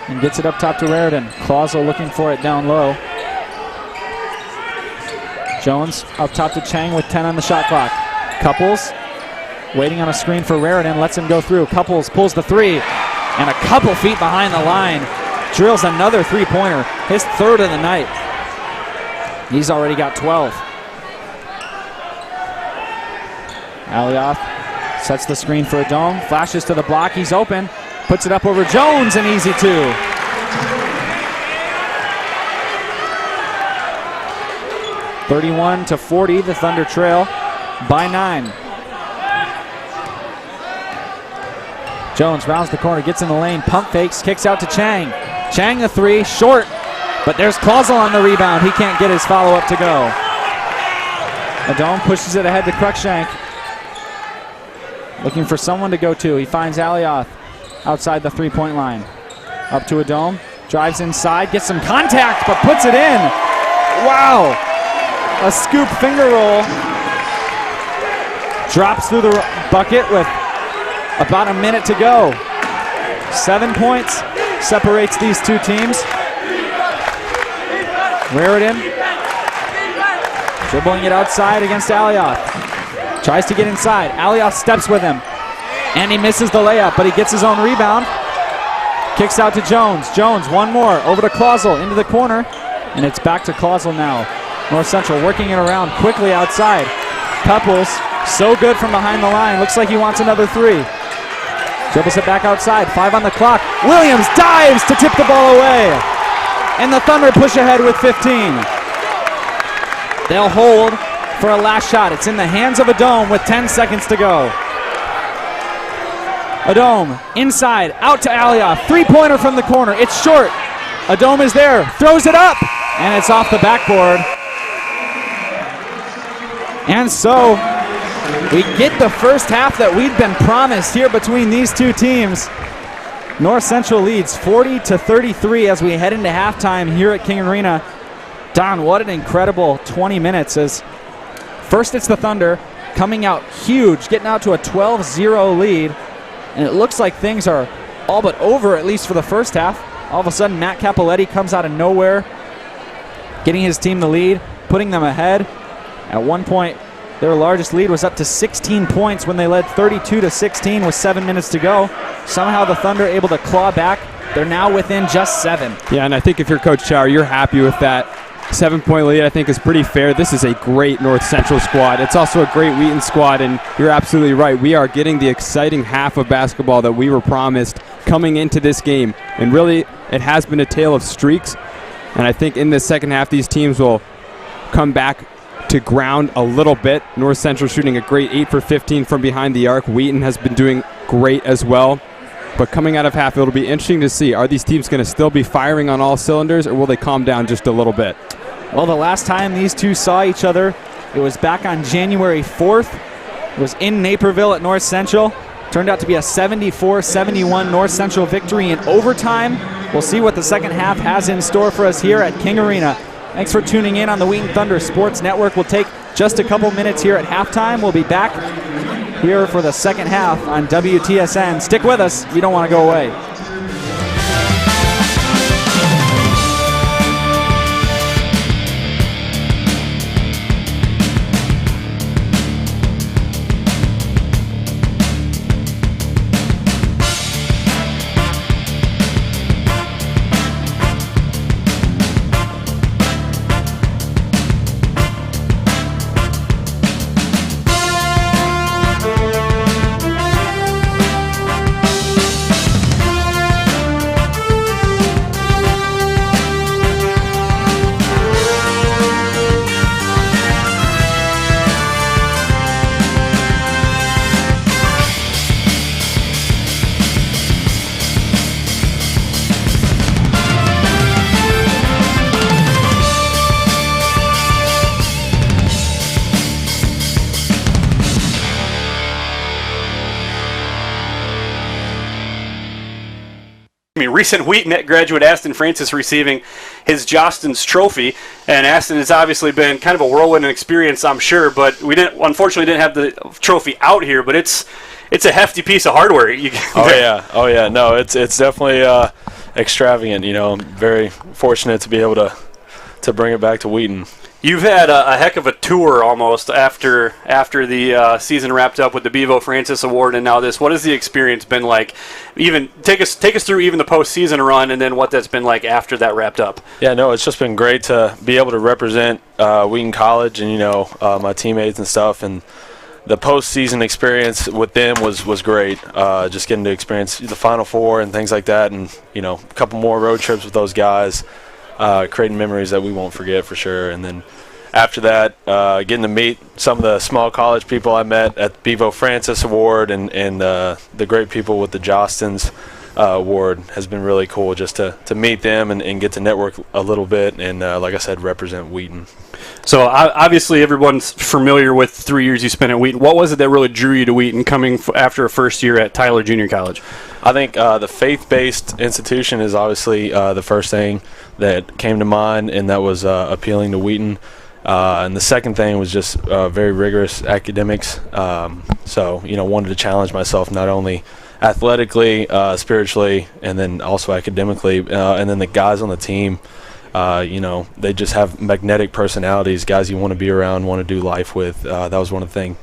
and gets it up top to Raritan. Clausel looking for it down low. Jones up top to Chang with 10 on the shot clock. Couples waiting on a screen for Raritan, lets him go through. Couples pulls the 3. and a couple feet behind the line, drills another three-pointer, his third of the night. He's already got 12. Alioth sets the screen for Adom, flashes to the block, he's open, puts it up over Jones, an easy two. (31-40), the Thunder trail by 9. Jones rounds the corner, gets in the lane, pump fakes, kicks out to Chang. Chang the three, short, but there's Clausel on the rebound. He can't get his follow-up to go. Adom pushes it ahead to Cruikshank. Looking for someone to go to. He finds Alioth outside the three-point line. Up to Adom, drives inside, gets some contact, but puts it in. Wow! A scoop finger roll. Drops through the bucket with about a minute to go. 7 points separates these two teams. Raritan dribbling it outside against Alioth. Tries to get inside. Alioth steps with him. And he misses the layup, but he gets his own rebound. Kicks out to Jones. Jones, one more. Over to Clausel, into the corner. And it's back to Clausel now. North Central working it around quickly outside. Couples, so good from behind the line. Looks like he wants another three. Dribbles it back outside. 5 on the clock. Williams dives to tip the ball away. And the Thunder push ahead with 15. They'll hold for a last shot. It's in the hands of Adom with 10 seconds to go. Adom inside, out to Alioth. Three-pointer from the corner. It's short. Adom is there, throws it up, and it's off the backboard. And so we get the first half that we'd been promised here between these two teams. North Central leads 40-33 as we head into halftime here at King Arena. Don, what an incredible 20 minutes. As first it's the Thunder coming out huge, getting out to a 12-0 lead. And it looks like things are all but over, at least for the first half. All of a sudden, Matt Capoletti comes out of nowhere, getting his team the lead, putting them ahead. At one point, their largest lead was up to 16 points when they led 32-16 with 7 minutes to go. Somehow the Thunder able to claw back. They're now within just 7. Yeah, and I think if you're Coach Chower, you're happy with that. 7-point lead, I think, is pretty fair. This is a great North Central squad. It's also a great Wheaton squad, and you're absolutely right. We are getting the exciting half of basketball that we were promised coming into this game. And really, it has been a tale of streaks. And I think in the second half, these teams will come back to ground a little bit. North Central shooting a great 8 for 15 from behind the arc. Wheaton has been doing great as well. But coming out of half, it'll be interesting to see. Are these teams going to still be firing on all cylinders, or will they calm down just a little bit? Well, the last time these two saw each other, it was back on January 4th. It was in Naperville at North Central. Turned out to be a 74-71 North Central victory in overtime. We'll see what the second half has in store for us here at King Arena. Thanks for tuning in on the Wheaton Thunder Sports Network. We'll take just a couple minutes here at halftime. We'll be back here for the second half on WTSN. Stick with us. You don't want to go away. Recent Wheaton graduate Aston Francis receiving his Jostens Trophy, and Aston has obviously been kind of a whirlwind experience, I'm sure, but we unfortunately didn't have the trophy out here, but it's a hefty piece of hardware. Oh yeah, no, it's definitely extravagant. I'm very fortunate to be able to bring it back to Wheaton. You've had a heck of a tour almost after the season wrapped up with the Bevo Francis Award and now this. What has the experience been like? Even take us through even the postseason run and then what that's been like after that wrapped up. Yeah, no, it's just been great to be able to represent Wheaton College and my teammates and stuff. And the postseason experience with them was great. Just getting to experience the Final Four and things like that, and a couple more road trips with those guys. Creating memories that we won't forget for sure. And then after that, getting to meet some of the small college people I met at the Bevo Francis Award and the great people with the Jostens Award has been really cool just to meet them and get to network a little bit and, like I said, represent Wheaton. So obviously everyone's familiar with 3 years you spent at Wheaton. What was it that really drew you to Wheaton coming after a first year at Tyler Junior College? I think the faith-based institution is obviously the first thing that came to mind, and that was appealing to Wheaton. And the second thing was just very rigorous academics. So, wanted to challenge myself not only athletically, spiritually, and then also academically. And then the guys on the team, they just have magnetic personalities, guys you want to be around, want to do life with. That was one of the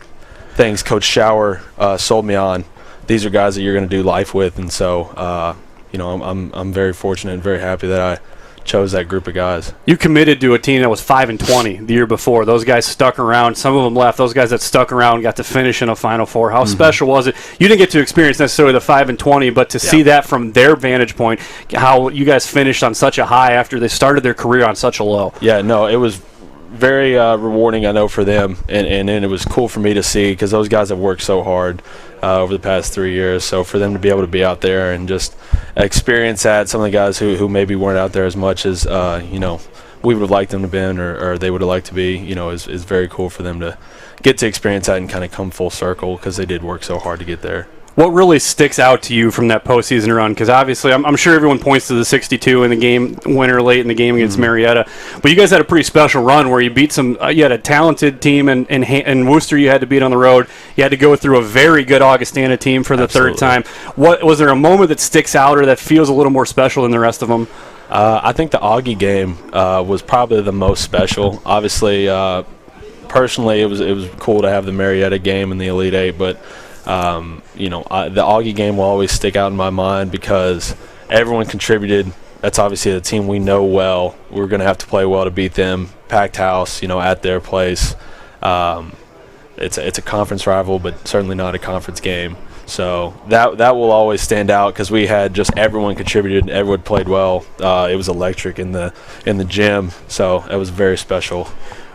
things Coach Shower sold me on. These are guys that you're going to do life with, and so I'm very fortunate and very happy that I chose that group of guys. You committed to a team that was 5-20 the year before. Those guys stuck around. Some of them left. Those guys that stuck around got to finish in a Final Four. How special was it? You didn't get to experience necessarily the 5-20, but to see that from their vantage point, how you guys finished on such a high after they started their career on such a low. Yeah, no, it was very rewarding, I know, for them, and it was cool for me to see because those guys have worked so hard over the past 3 years. So for them to be able to be out there and just experience that, some of the guys who maybe weren't out there as much as we would have liked them to been or they would have liked to be, is very cool for them to get to experience that and kind of come full circle because they did work so hard to get there. What really sticks out to you from that postseason run? Because obviously, I'm sure everyone points to the 62 in the game winner late in the game against Marietta, but you guys had a pretty special run where you beat some. You had a talented team, and Worcester you had to beat on the road. You had to go through a very good Augustana team for the third time. What was there a moment that sticks out or that feels a little more special than the rest of them? I think the Augie game was probably the most special. Obviously, personally, it was cool to have the Marietta game in the Elite Eight, but. The Augie game will always stick out in my mind because everyone contributed. That's obviously a team we know well. We're going to have to play well to beat them. Packed house, at their place. It's a conference rival, but certainly not a conference game. So that will always stand out because we had just everyone contributed. Everyone played well. It was electric in the gym. So it was very special.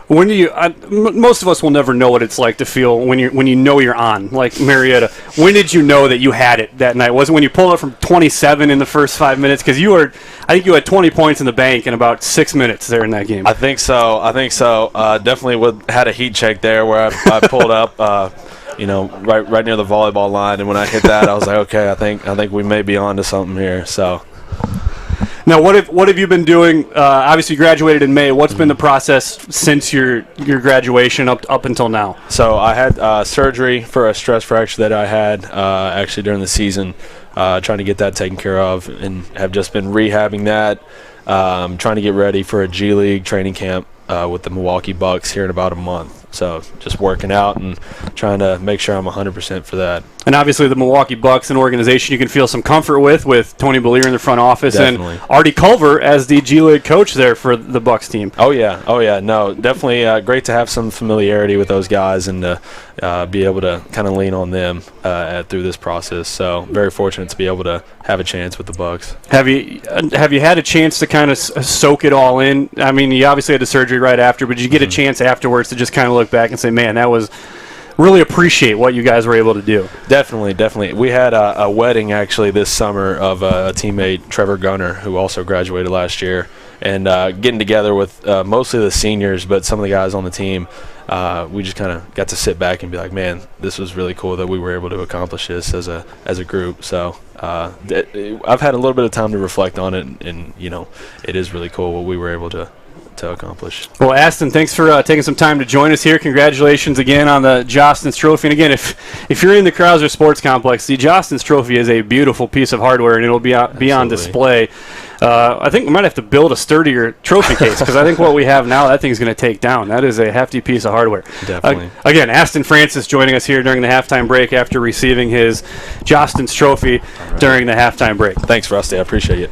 When do you? Most of us will never know what it's like to feel when you know you're on, like Marietta. When did you know that you had it that night? Was it when you pulled up from 27 in the first 5 minutes? Because I think you had 20 points in the bank in about 6 minutes there in that game. I think so. Definitely had a heat check there where I pulled up, right near the volleyball line, and when I hit that, I was like, okay, I think we may be on to something here. So. Now, what have you been doing? Obviously, you graduated in May. What's been the process since your graduation up until now? So I had surgery for a stress fracture that I had actually during the season, trying to get that taken care of, and have just been rehabbing that, trying to get ready for a G League training camp with the Milwaukee Bucks here in about a month. So just working out and trying to make sure I'm 100% for that. And obviously the Milwaukee Bucks, an organization you can feel some comfort with Tony Belier in the front office. Definitely. And Artie Culver as the G League coach there for the Bucks team. Oh yeah. No, definitely great to have some familiarity with those guys and be able to kind of lean on them through this process. So very fortunate to be able to have a chance with the Bucks. Have you had a chance to kind of soak it all in? I mean, you obviously had the surgery right after, but did you get a chance afterwards to just kind of look back and say, man, that was really appreciate what you guys were able to do? Definitely. We had a wedding actually this summer of a teammate, Trevor Gunner, who also graduated last year, and getting together with mostly the seniors, but some of the guys on the team. We just kind of got to sit back and be like, man, this was really cool that we were able to accomplish this as a group. So I've had a little bit of time to reflect on it, and it is really cool what we were able to accomplish. Well, Aston, thanks for taking some time to join us here. Congratulations again on the Jostens Trophy. And again, if you're in the Krauser Sports Complex, the Jostens Trophy is a beautiful piece of hardware, and it'll be on display I think we might have to build a sturdier trophy case, because I think what we have now, that thing's going to take down. That is a hefty piece of hardware. Definitely. Again, Aston Francis joining us here during the halftime break after receiving his Jostens Trophy during the halftime break. Thanks, Rusty. I appreciate it.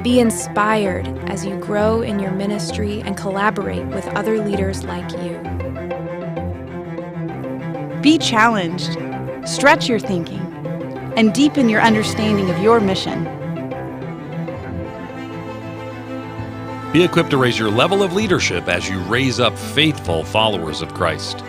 Be inspired as you grow in your ministry and collaborate with other leaders like you. Be challenged, stretch your thinking, and deepen your understanding of your mission. Be equipped to raise your level of leadership as you raise up faithful followers of Christ.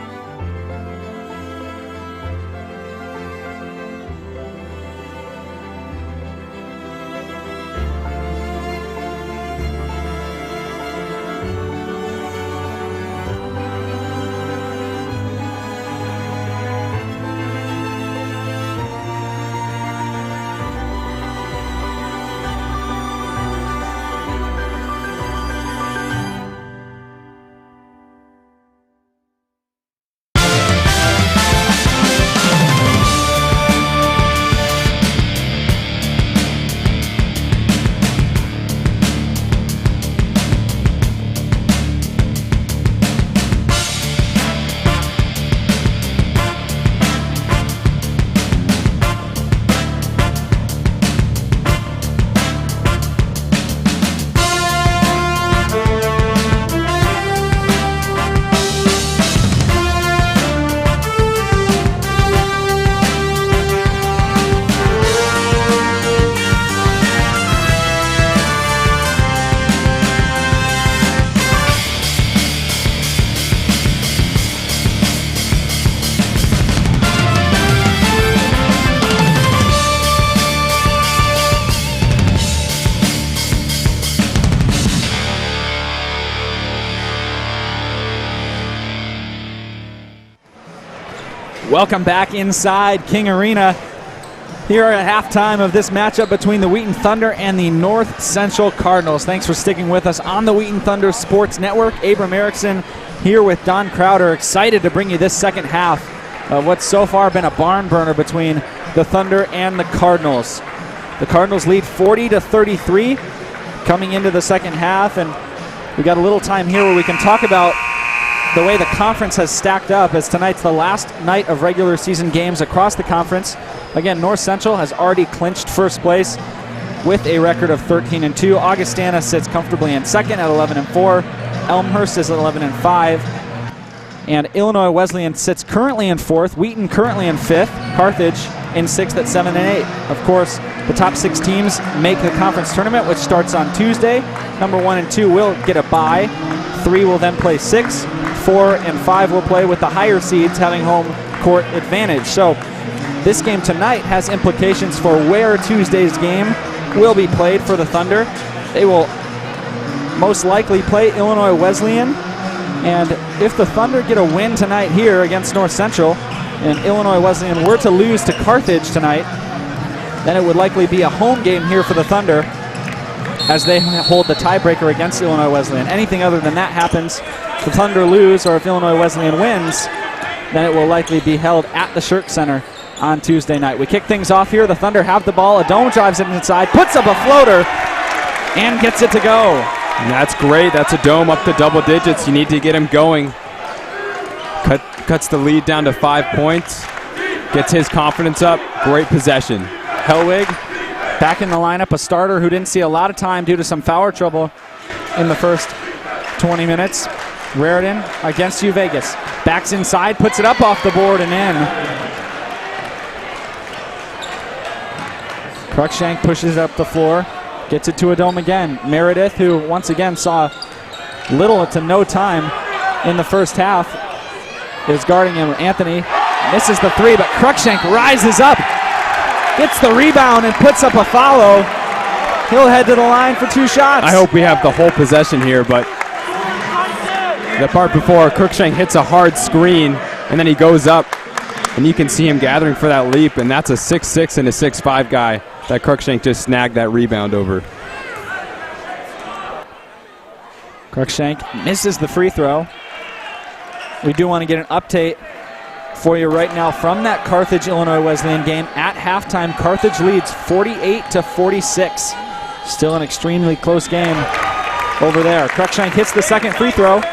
Welcome back inside King Arena. Here at halftime of this matchup between the Wheaton Thunder and the North Central Cardinals. Thanks for sticking with us on the Wheaton Thunder Sports Network. Abram Erickson here with Don Crowder, excited to bring you this second half of what's so far been a barn burner between the Thunder and the Cardinals. The Cardinals lead 40-33 coming into the second half, and we got a little time here where we can talk about the way the conference has stacked up, as tonight's the last night of regular season games across the conference. Again, North Central has already clinched first place with a record of 13-2. Augustana sits comfortably in second at 11-4. Elmhurst is at 11-5. And Illinois Wesleyan sits currently in fourth. Wheaton currently in fifth. Carthage in sixth at 7-8. Of course, the top 6 teams make the conference tournament, which starts on Tuesday. Number 1 and 2 will get a bye. 3 will then play 6. 4 and 5 will play, with the higher seeds having home court advantage. So this game tonight has implications for where Tuesday's game will be played for the Thunder. They will most likely play Illinois Wesleyan, and if the Thunder get a win tonight here against North Central and Illinois Wesleyan were to lose to Carthage tonight, then it would likely be a home game here for the Thunder as they hold the tiebreaker against Illinois Wesleyan. Anything other than that happens, if the Thunder lose or if Illinois Wesleyan wins, then it will likely be held at the Shirk Center on Tuesday night. We kick things off here. The Thunder have the ball. Adome drives it inside, puts up a floater, and gets it to go. And that's great. That's Adome up to double digits. You need to get him going. Cuts the lead down to 5 points. Gets his confidence up. Great possession. Hellwig back in the lineup, a starter who didn't see a lot of time due to some foul trouble in the first 20 minutes. Raritan against Vegas. Backs inside, puts it up off the board and in. Cruikshank pushes it up the floor, gets it to Adome again. Meredith, who once again saw little to no time in the first half, is guarding him. Anthony misses the 3, but Cruikshank rises up, gets the rebound, and puts up a follow. He'll head to the line for 2 shots. I hope we have the whole possession here, but the part before, Cruikshank hits a hard screen, and then he goes up, and you can see him gathering for that leap, and that's a 6'6" and a 6'5" guy that Cruikshank just snagged that rebound over. Cruikshank misses the free throw. We do want to get an update for you right now from that Carthage-Illinois Wesleyan game. At halftime, Carthage leads 48-46. Still an extremely close game over there. Cruikshank hits the second free throw.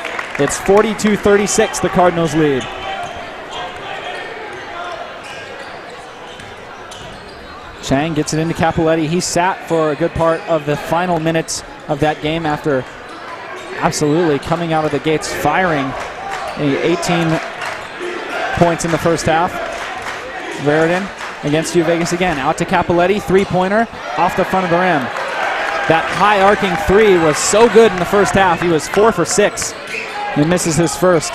It's 42-36, the Cardinals lead. Chang gets it into Capoletti. He sat for a good part of the final minutes of that game after absolutely coming out of the gates firing. 18 points in the first half. Raritan against Vegas again. Out to Capoletti, 3-pointer off the front of the rim. That high arcing 3 was so good in the first half. He was 4 for 6. He misses his first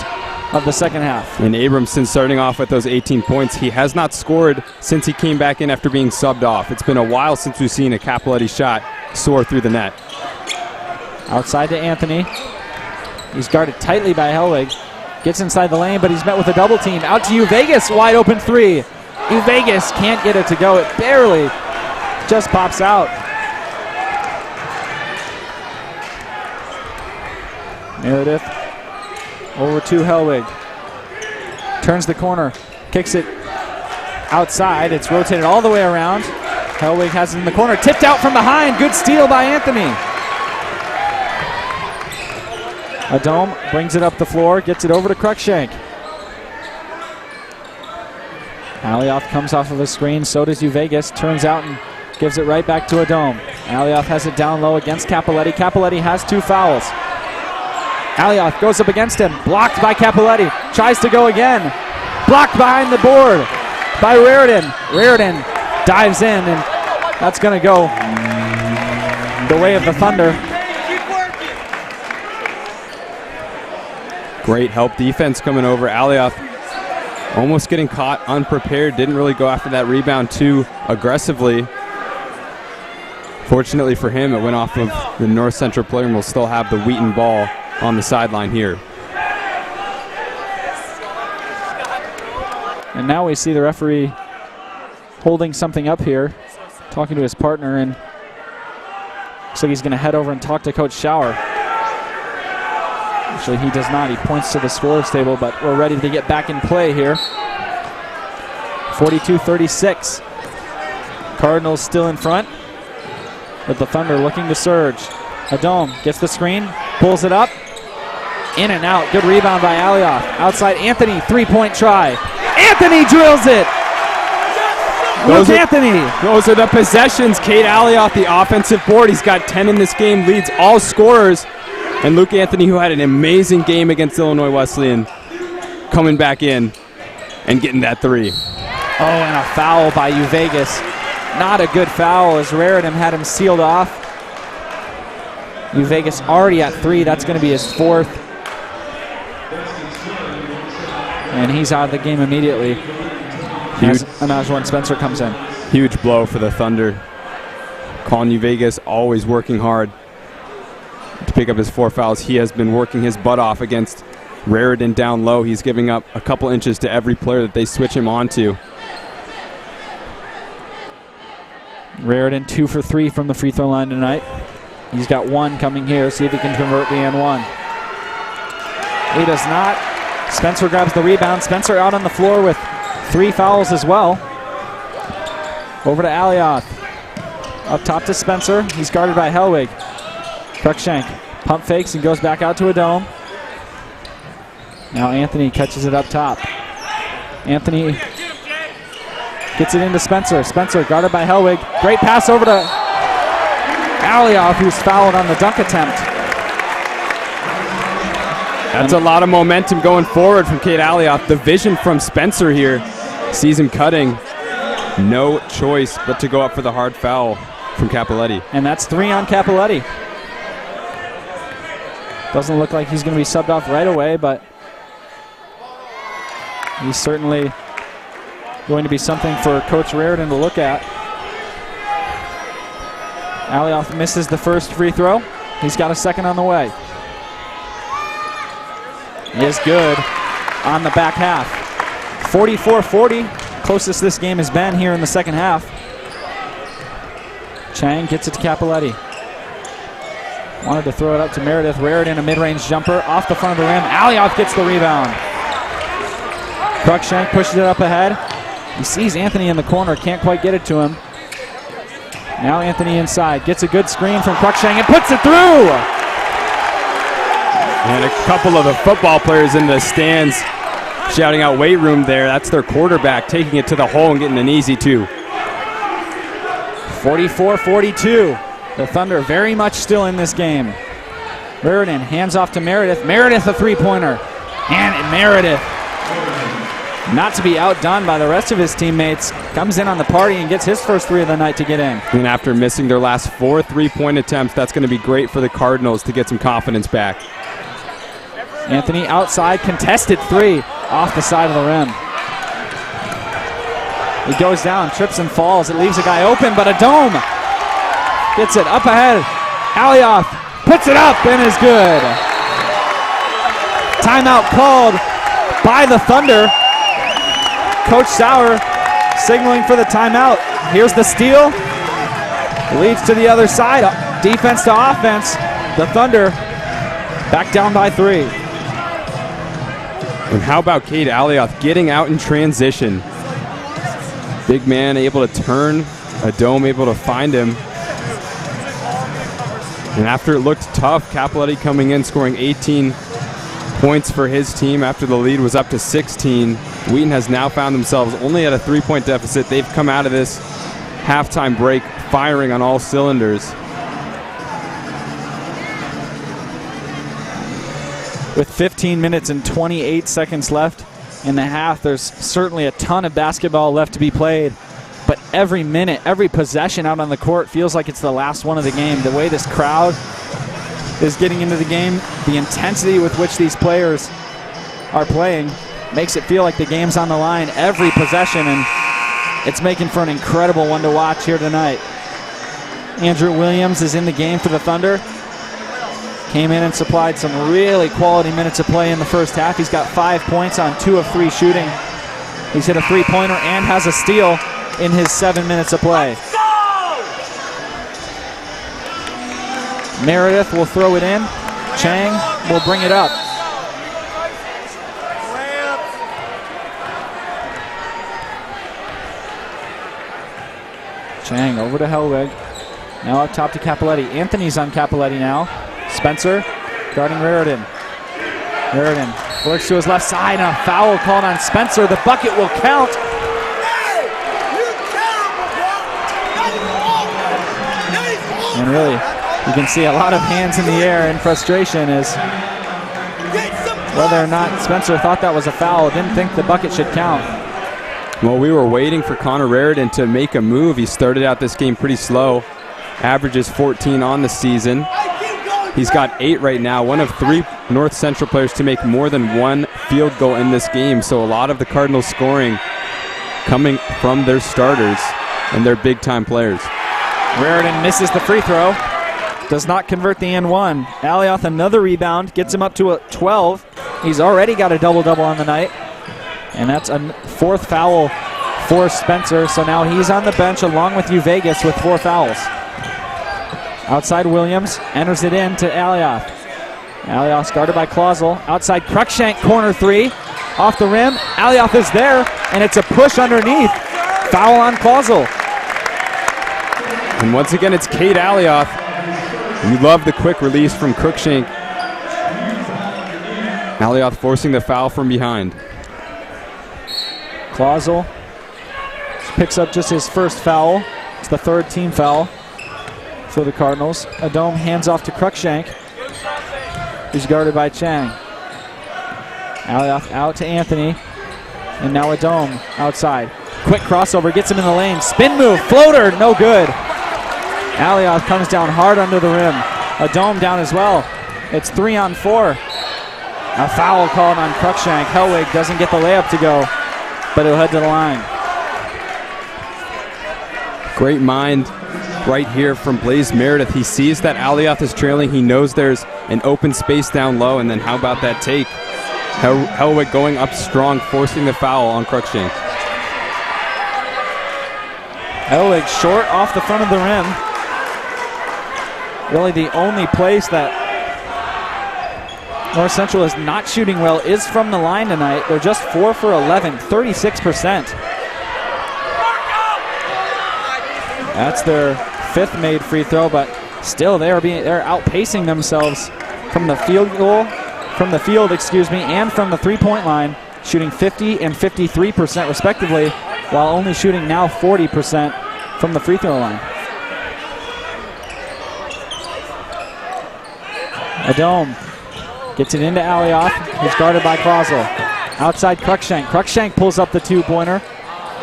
of the second half. And Abramson starting off with those 18 points. He has not scored since he came back in after being subbed off. It's been a while since we've seen a Capoletti shot soar through the net. Outside to Anthony. He's guarded tightly by Hellwig. Gets inside the lane, but he's met with a double team. Out to Vegas, wide open 3. Vegas can't get it to go. It barely just pops out. Meredith over to Hellwig. Turns the corner, kicks it outside. It's rotated all the way around. Hellwig has it in the corner, tipped out from behind. Good steal by Anthony. Adome brings it up the floor, gets it over to Cruikshank. Alioth comes off of a screen, so does Vegas. Turns out and gives it right back to Adome. Alioth has it down low against Capoletti. Capoletti has 2 fouls. Alioth goes up against him, blocked by Capoletti. Tries to go again. Blocked behind the board by Raritan. Raritan dives in, and that's going to go the way of the Thunder. Great help defense coming over. Alioth almost getting caught unprepared. Didn't really go after that rebound too aggressively. Fortunately for him, it went off of the North Central player, and will still have the Wheaton ball on the sideline here. And now we see the referee holding something up here, talking to his partner, and looks like he's going to head over and talk to Coach Schauer. Actually, he does not. He points to the scores table, but we're ready to get back in play here. 42-36. Cardinals still in front, with the Thunder looking to surge. Adom gets the screen, pulls it up, in and out. Good rebound by Alioth. Outside Anthony, three-point try. Anthony drills it! Anthony! Those are the possessions. Cade Alioth, the offensive board. He's got 10 in this game, leads all scorers. And Luke Anthony, who had an amazing game against Illinois Wesleyan, coming back in and getting that three. Oh, and a foul by Vegas. Not a good foul as Raritan had him sealed off. Vegas already at 3. That's going to be his 4th. And he's out of the game immediately. Anajuan Spencer comes in. Huge blow for the Thunder. Colin Vegas always working hard to pick up his 4 fouls. He has been working his butt off against Raritan down low. He's giving up a couple inches to every player that they switch him onto. Raritan 2 for 3 from the free throw line tonight. He's got 1 coming here. See if he can convert the and 1. He does not. Spencer grabs the rebound. Spencer out on the floor with 3 fouls as well. Over to Alioth. Up top to Spencer. He's guarded by Hellwig. Cruikshank pump fakes and goes back out to Adom. Now Anthony catches it up top. Anthony gets it into Spencer. Spencer guarded by Hellwig. Great pass over to Alioth, who's fouled on the dunk attempt. That's a lot of momentum going forward from Cade Alioth. The vision from Spencer here sees him cutting. No choice but to go up for the hard foul from Capoletti. And that's 3 on Capoletti. Doesn't look like he's going to be subbed off right away, but he's certainly going to be something for Coach Raritan to look at. Alioth misses the first free throw. He's got a second on the way. He is good on the back half. 44-40, closest this game has been here in the second half. Chang gets it to Capoletti. Wanted to throw it up to Meredith. Raritan, a mid-range jumper off the front of the rim. Alioth gets the rebound. Cruikshank pushes it up ahead. He sees Anthony in the corner, can't quite get it to him. Now Anthony inside, gets a good screen from Cruikshank and puts it through! And a couple of the football players in the stands shouting out weight room there. That's their quarterback taking it to the hole and getting an easy 2. 44-42. The Thunder very much still in this game. Raritan hands off to Meredith. Meredith a three-pointer. And Meredith, not to be outdone by the rest of his teammates, comes in on the party and gets his first 3 of the night to get in. And after missing their last 4 3-point attempts, that's going to be great for the Cardinals to get some confidence back. Anthony outside, contested 3 off the side of the rim. He goes down, trips and falls. It leaves a guy open, but Adom gets it up ahead. Alioth puts it up and is good. Timeout called by the Thunder. Coach Sauer signaling for the timeout. Here's the steal. Leads to the other side. Defense to offense. The Thunder back down by 3. And how about Cade Alioth getting out in transition? Big man able to turn. Adom able to find him. And after it looked tough, Capoletti coming in, scoring 18 points for his team after the lead was up to 16. Wheaton has now found themselves only at a 3-point deficit. They've come out of this halftime break firing on all cylinders. With 15 minutes and 28 seconds left in the half, there's certainly a ton of basketball left to be played. But every minute, every possession out on the court feels like it's the last one of the game. The way this crowd is getting into the game, the intensity with which these players are playing makes it feel like the game's on the line every possession, and it's making for an incredible one to watch here tonight. Andrew Williams is in the game for the Thunder. Came in and supplied some really quality minutes of play in the first half. He's got 5 points on 2 of 3 shooting. He's hit a three-pointer and has a steal in his 7 minutes of play. Meredith will throw it in. Chang will bring it up. Chang over to Helwig. Now up top to Capoletti. Anthony's on Capoletti now. Spencer guarding Raritan. Raritan works to his left side, and a foul called on Spencer. The bucket will count. And really, you can see a lot of hands in the air in frustration as whether or not Spencer thought that was a foul, didn't think the bucket should count. Well, we were waiting for Connor Raritan to make a move. He started out this game pretty slow. Averages 14 on the season. He's got 8 right now, one of 3 North Central players to make more than 1 field goal in this game. So a lot of the Cardinals scoring coming from their starters and their big-time players. Raritan misses the free throw. Does not convert the N1. Alioth another rebound, gets him up to a 12. He's already got a double-double on the night. And that's a 4th foul for Spencer. So now he's on the bench along with Vegas with 4 fouls. Outside Williams, enters it in to Alioth. Alioth guarded by Clausel. Outside Cruikshank, corner 3. Off the rim, Alioth is there, and it's a push underneath. Foul on Clausel. And once again, it's Cade Alioth. You love the quick release from Cruikshank. Alioth forcing the foul from behind. Clausel picks up just his first foul. It's the 3rd team foul for the Cardinals. Adome hands off to Cruikshank, who's guarded by Chang. Alioth out to Anthony, and now Adome outside. Quick crossover, gets him in the lane. Spin move, floater, no good. Alioth comes down hard under the rim. Adome down as well. It's 3 on 4. A foul called on Cruikshank. Helwig doesn't get the layup to go, but he'll head to the line. Great mind right here from Blaze Meredith. He sees that Alioth is trailing. He knows there's an open space down low, and then how about that take? Helwig going up strong, forcing the foul on Cruikshank. Helwig short off the front of the rim. Really the only place that North Central is not shooting well is from the line tonight. They're just 4 for 11, 36%. That's their 5th made free throw, but still they're outpacing themselves from the field, and from the 3-point line, shooting 50 and 53% respectively, while only shooting now 40% from the free throw line. Adome gets it into Alioth, who's guarded by Clausel. Outside Cruikshank. Cruikshank pulls up the 2-pointer.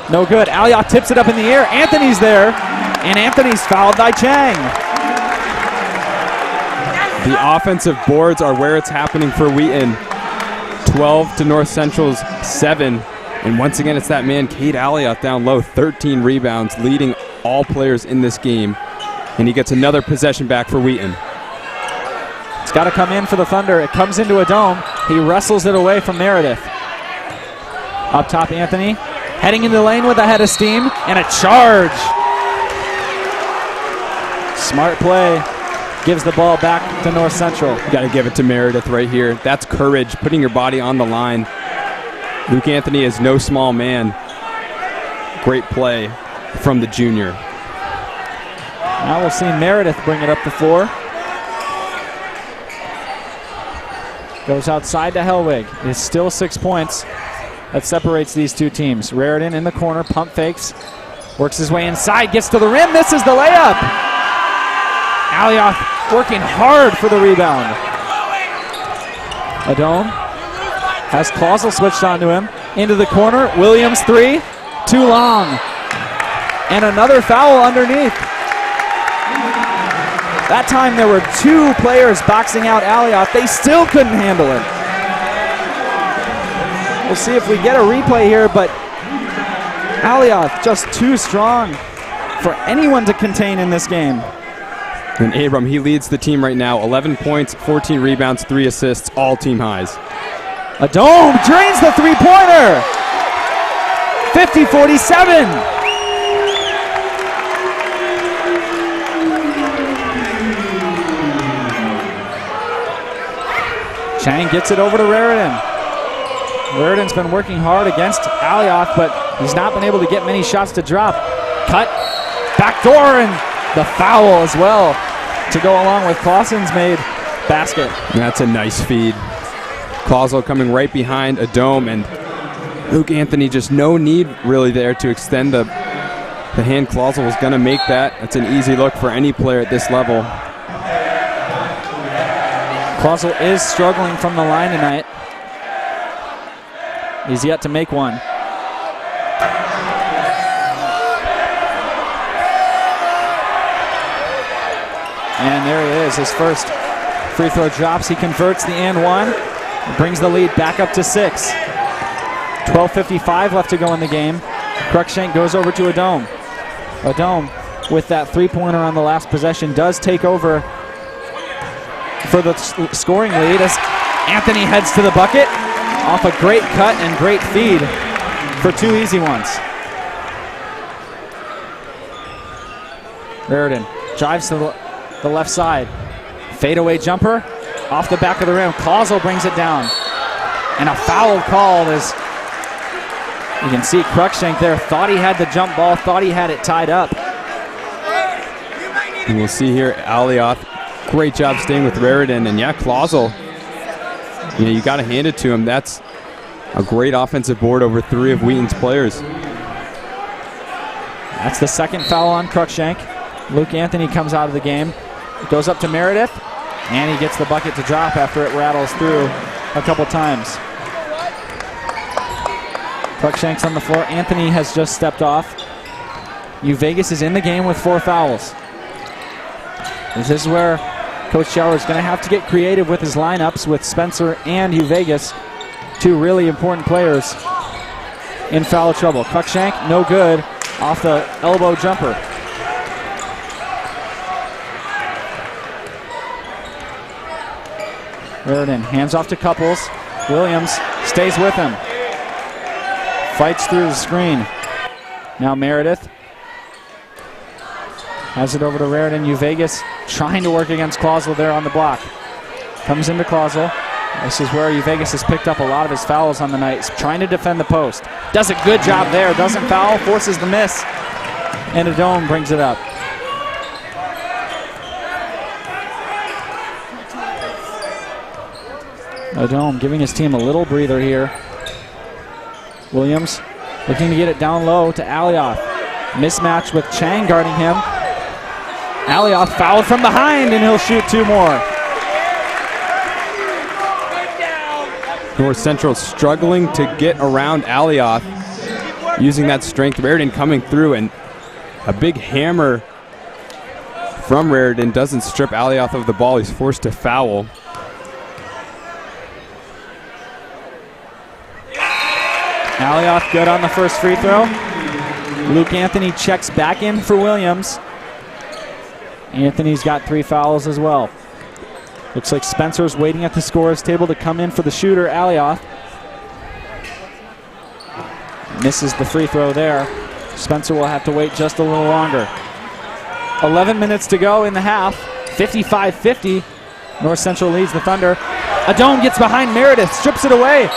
No good. Alioth tips it up in the air. Anthony's there, and Anthony's fouled by Chang. The offensive boards are where it's happening for Wheaton. 12 to North Central's 7. And once again, it's that man, Cade Alioth, down low, 13 rebounds, leading all players in this game. And he gets another possession back for Wheaton. It's got to come in for the Thunder. It comes into Adome. He wrestles it away from Meredith. Up top, Anthony. Heading into the lane with a head of steam and a charge. Smart play. Gives the ball back to North Central. You got to give it to Meredith right here. That's courage, putting your body on the line. Luke Anthony is no small man. Great play from the junior. Now we'll see Meredith bring it up the floor. Goes outside to Helwig. It's still 6 points. That separates these two teams. Raritan in the corner, pump fakes. Works his way inside, gets to the rim, misses the layup. Alioth working hard for the rebound. Adome has Clausel switched onto him. Into the corner, Williams 3, too long. And another foul underneath. That time there were 2 players boxing out Alioth. They still couldn't handle it. We'll see if we get a replay here, but Alioth just too strong for anyone to contain in this game. And Abram, he leads the team right now. 11 points, 14 rebounds, 3 assists, all team highs. Adome drains the 3-pointer. 50-47. Chang gets it over to Raritan. Raritan's been working hard against Alioth, but he's not been able to get many shots to drop. Cut, backdoor, and the foul as well to go along with Clausen's made basket. That's a nice feed. Clausel coming right behind a dome, and Luke Anthony just no need really there to extend the hand. Clausel was going to make that. That's an easy look for any player at this level. Clausel is struggling from the line tonight. He's yet to make one. And there he is, his first free throw drops. He converts the and one, brings the lead back up to 6. 12:55 left to go in the game. Cruikshank goes over to Adome. Adome, with that three-pointer on the last possession, does take over for the scoring lead as Anthony heads to the bucket off a great cut and great feed for 2 easy ones. Raritan drives to the left side. Fadeaway jumper off the back of the rim. Clausel brings it down. And a foul called as you can see Cruikshank there. Thought he had the jump ball, thought he had it tied up. And we'll see here, Alioth, great job staying with Raritan. And yeah, Clausel, you got to hand it to him. That's a great offensive board over 3 of Wheaton's players. That's the second foul on Cruikshank. Luke Anthony comes out of the game. Goes up to Meredith, and he gets the bucket to drop after it rattles through a couple times. Cruikshank's on the floor. Anthony has just stepped off. Vegas is in the game with 4 fouls. This is where Coach Schauer is going to have to get creative with his lineups with Spencer and Vegas, 2 really important players in foul trouble. Cruikshank, no good, off the elbow jumper. Raritan hands off to Couples. Williams stays with him. Fights through the screen. Now Meredith has it over to Raritan. Vegas trying to work against Clausel there on the block. Comes into Clausel. This is where Vegas has picked up a lot of his fouls on the night. He's trying to defend the post. Does a good job there. Doesn't foul. Forces the miss. And Adome brings it up. Adome giving his team a little breather here. Williams looking to get it down low to Alioth. Mismatch with Chang guarding him. Alioth fouled from behind, and he'll shoot 2 more. North Central struggling to get around Alioth, using that strength. Raritan coming through, and a big hammer from Raritan doesn't strip Alioth of the ball. He's forced to foul. Alioth good on the first free throw. Luke Anthony checks back in for Williams. Anthony's got 3 fouls as well. Looks like Spencer's waiting at the scorer's table to come in for the shooter, Alioth. Misses the free throw there. Spencer will have to wait just a little longer. 11 minutes to go in the half. 55-50. North Central leads the Thunder. Adome gets behind Meredith, strips it away.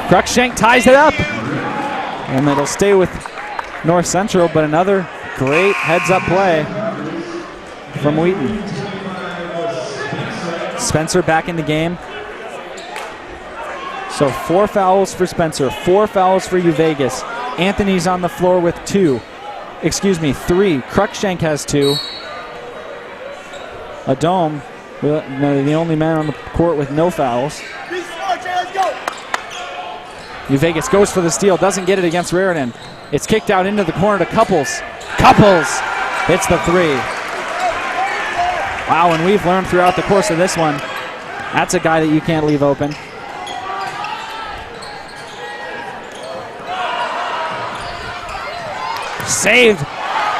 Cruikshank ties it up. And it'll stay with North Central, but another great heads-up play from Wheaton. Spencer back in the game. So 4 fouls for Spencer, 4 fouls for Vegas. Anthony's on the floor with 3. Cruikshank has 2. Adome, the only man on the court with no fouls. Vegas goes for the steal, doesn't get it against Raritan. It's kicked out into the corner to Couples. Couples hits the 3. Wow, and we've learned throughout the course of this one, that's a guy that you can't leave open. Saved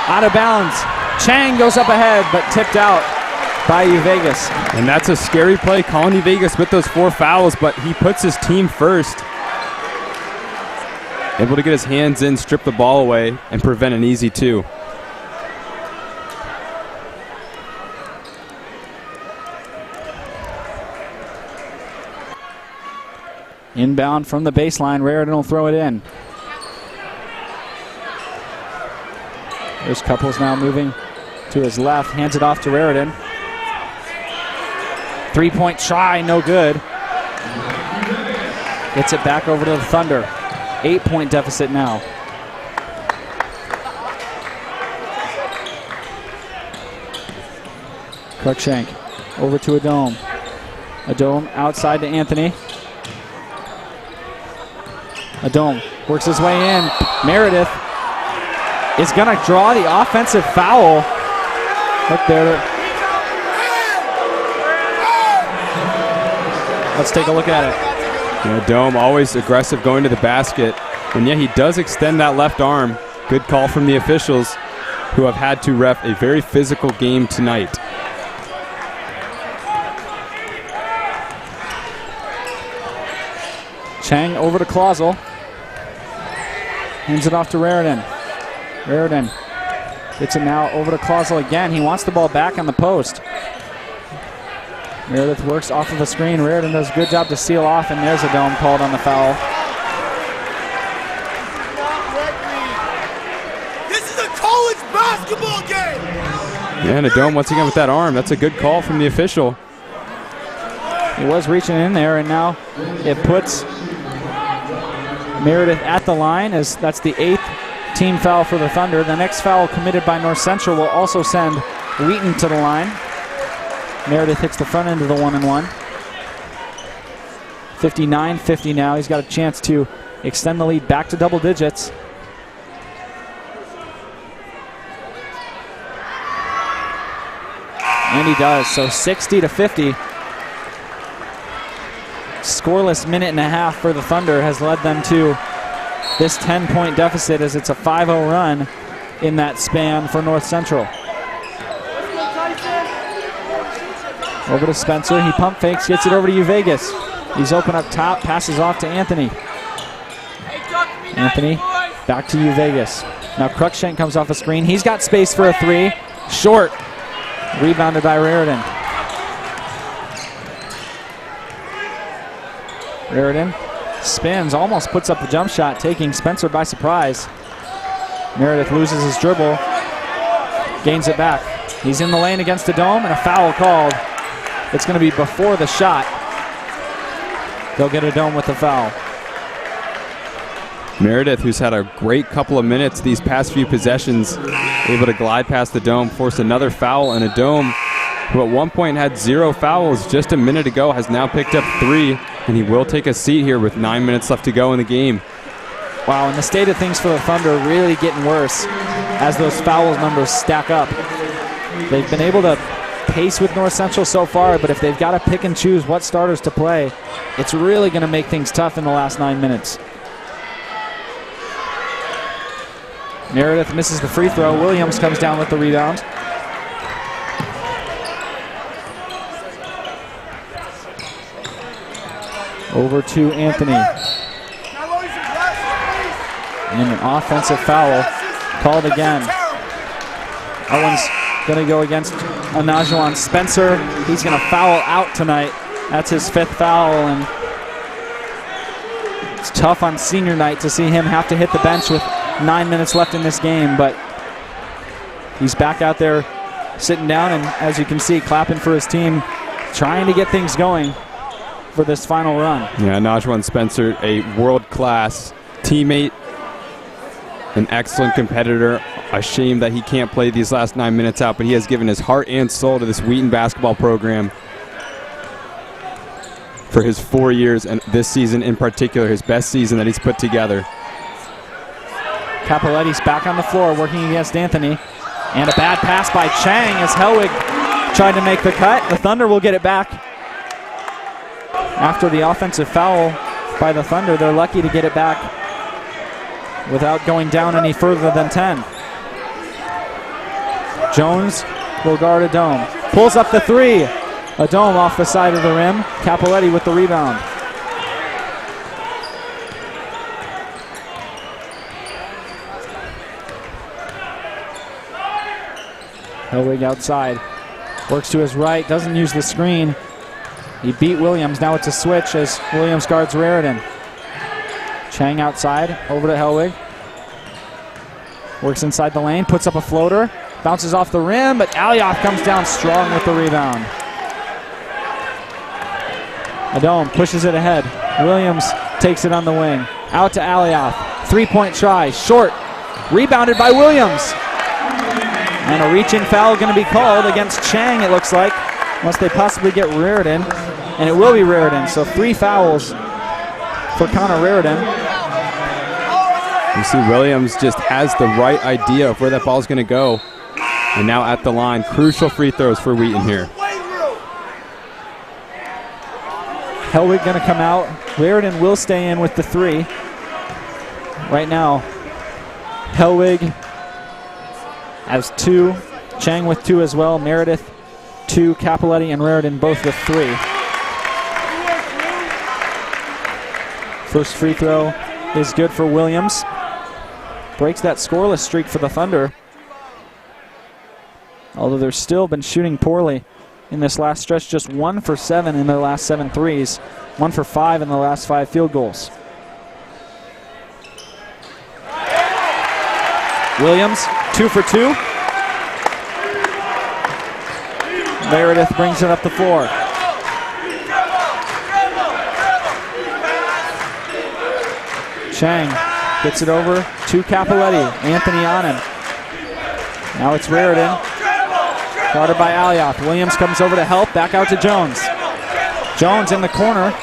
out of bounds. Chang goes up ahead, but tipped out by Vegas. And that's a scary play, calling Vegas with those 4 fouls, but he puts his team first. able to get his hands in, strip the ball away, and prevent an easy 2. Inbound from the baseline. Raritan will throw it in. There's Couples now moving to his left. Hands it off to Raritan. 3-point try, no good. Gets it back over to the Thunder. 8-point deficit now. Cruikshank over to Adome. Adome outside to Anthony. Adome works his way in. Meredith is going to draw the offensive foul. Up there. Let's take a look at it. Yeah, Adome always aggressive going to the basket. And yeah, he does extend that left arm. Good call from the officials who have had to ref a very physical game tonight. Chang over to Clausel. Hands it off to Raritan. Raritan gets it now over to Clausel again. He wants the ball back on the post. Meredith works off of the screen. Raritan does a good job to seal off, and there's Adome called on the foul. This is a college basketball game! Yeah, and Adome once again with that arm. That's a good call from the official. He was reaching in there, and now it puts Meredith at the line, as that's the 8th team foul for the Thunder. The next foul committed by North Central will also send Wheaton to the line. Meredith hits the front end of the 1-and-1. 59-50 now. He's got a chance to extend the lead back to double digits. And he does, so 60-50. Scoreless minute and a half for the Thunder has led them to this 10-point deficit, as it's a 5-0 run in that span for North Central. Over to Spencer. He pump fakes, gets it over to Uvegas. He's open up top, passes off to Anthony. Anthony back to Uvegas. Now Cruikshank comes off a screen. He's got space for a 3. Short. Rebounded by Raritan. Raritan spins, almost puts up the jump shot, taking Spencer by surprise. Meredith loses his dribble, gains it back. He's in the lane against Adome, and a foul called. It's going to be before the shot. They'll get Adome with the foul. Meredith, who's had a great couple of minutes these past few possessions, able to glide past the Dome, force another foul, and Adome, who at one point had 0 fouls just a minute ago, has now picked up 3, and he will take a seat here with 9 minutes left to go in the game. Wow, and the state of things for the Thunder really getting worse as those foul numbers stack up. They've been able to pace with North Central so far, but if they've got to pick and choose what starters to play, it's really going to make things tough in the last 9 minutes. Meredith misses the free throw. Williams comes down with the rebound. Over to Anthony. And an offensive foul called again. That one's going to go against Anajuan Spencer. He's going to foul out tonight. That's his 5th foul, and it's tough on senior night to see him have to hit the bench with 9 minutes left in this game, but he's back out there sitting down, and as you can see, clapping for his team, trying to get things going for this final run. Yeah, Anajuan Spencer, a world-class teammate, an excellent competitor. A shame that he can't play these last 9 minutes out, but he has given his heart and soul to this Wheaton basketball program for his 4 years, and this season in particular, his best season that he's put together. Capoletti's back on the floor working against Anthony. And a bad pass by Chang as Helwig tried to make the cut. The Thunder will get it back. After the offensive foul by the Thunder, they're lucky to get it back without going down any further than 10. Jones will guard Adome. Pulls up the 3. Adome off the side of the rim. Capoletti with the rebound. Hellwig outside. Works to his right, doesn't use the screen. He beat Williams. Now it's a switch as Williams guards Raritan. Chang outside, over to Hellwig. Works inside the lane, puts up a floater. Bounces off the rim, but Alioth comes down strong with the rebound. Adome pushes it ahead. Williams takes it on the wing. Out to Alioth. 3-point try, short. Rebounded by Williams. And a reach-in foul going to be called against Chang, it looks like, unless they possibly get Raritan. And it will be Raritan, so 3 fouls for Connor Raritan. You see Williams just has the right idea of where that ball's going to go. And now at the line, crucial free throws for Wheaton here. Hellwig going to come out. Raritan will stay in with the 3. Right now, Hellwig has 2. Chang with 2 as well. Meredith 2. Capoletti and Raritan both with 3. First free throw is good for Williams. Breaks that scoreless streak for the Thunder. Although they've still been shooting poorly in this last stretch, just 1 for 7 in their last 7 threes, 1 for 5 in the last 5 field goals. Williams, 2 for 2. Meredith brings it up the floor. Chang gets it over to Capoletti. Anthony on him. Now it's Raritan. Guarded by Alioth. Williams comes over to help. Back out to Jones. Jones in the corner.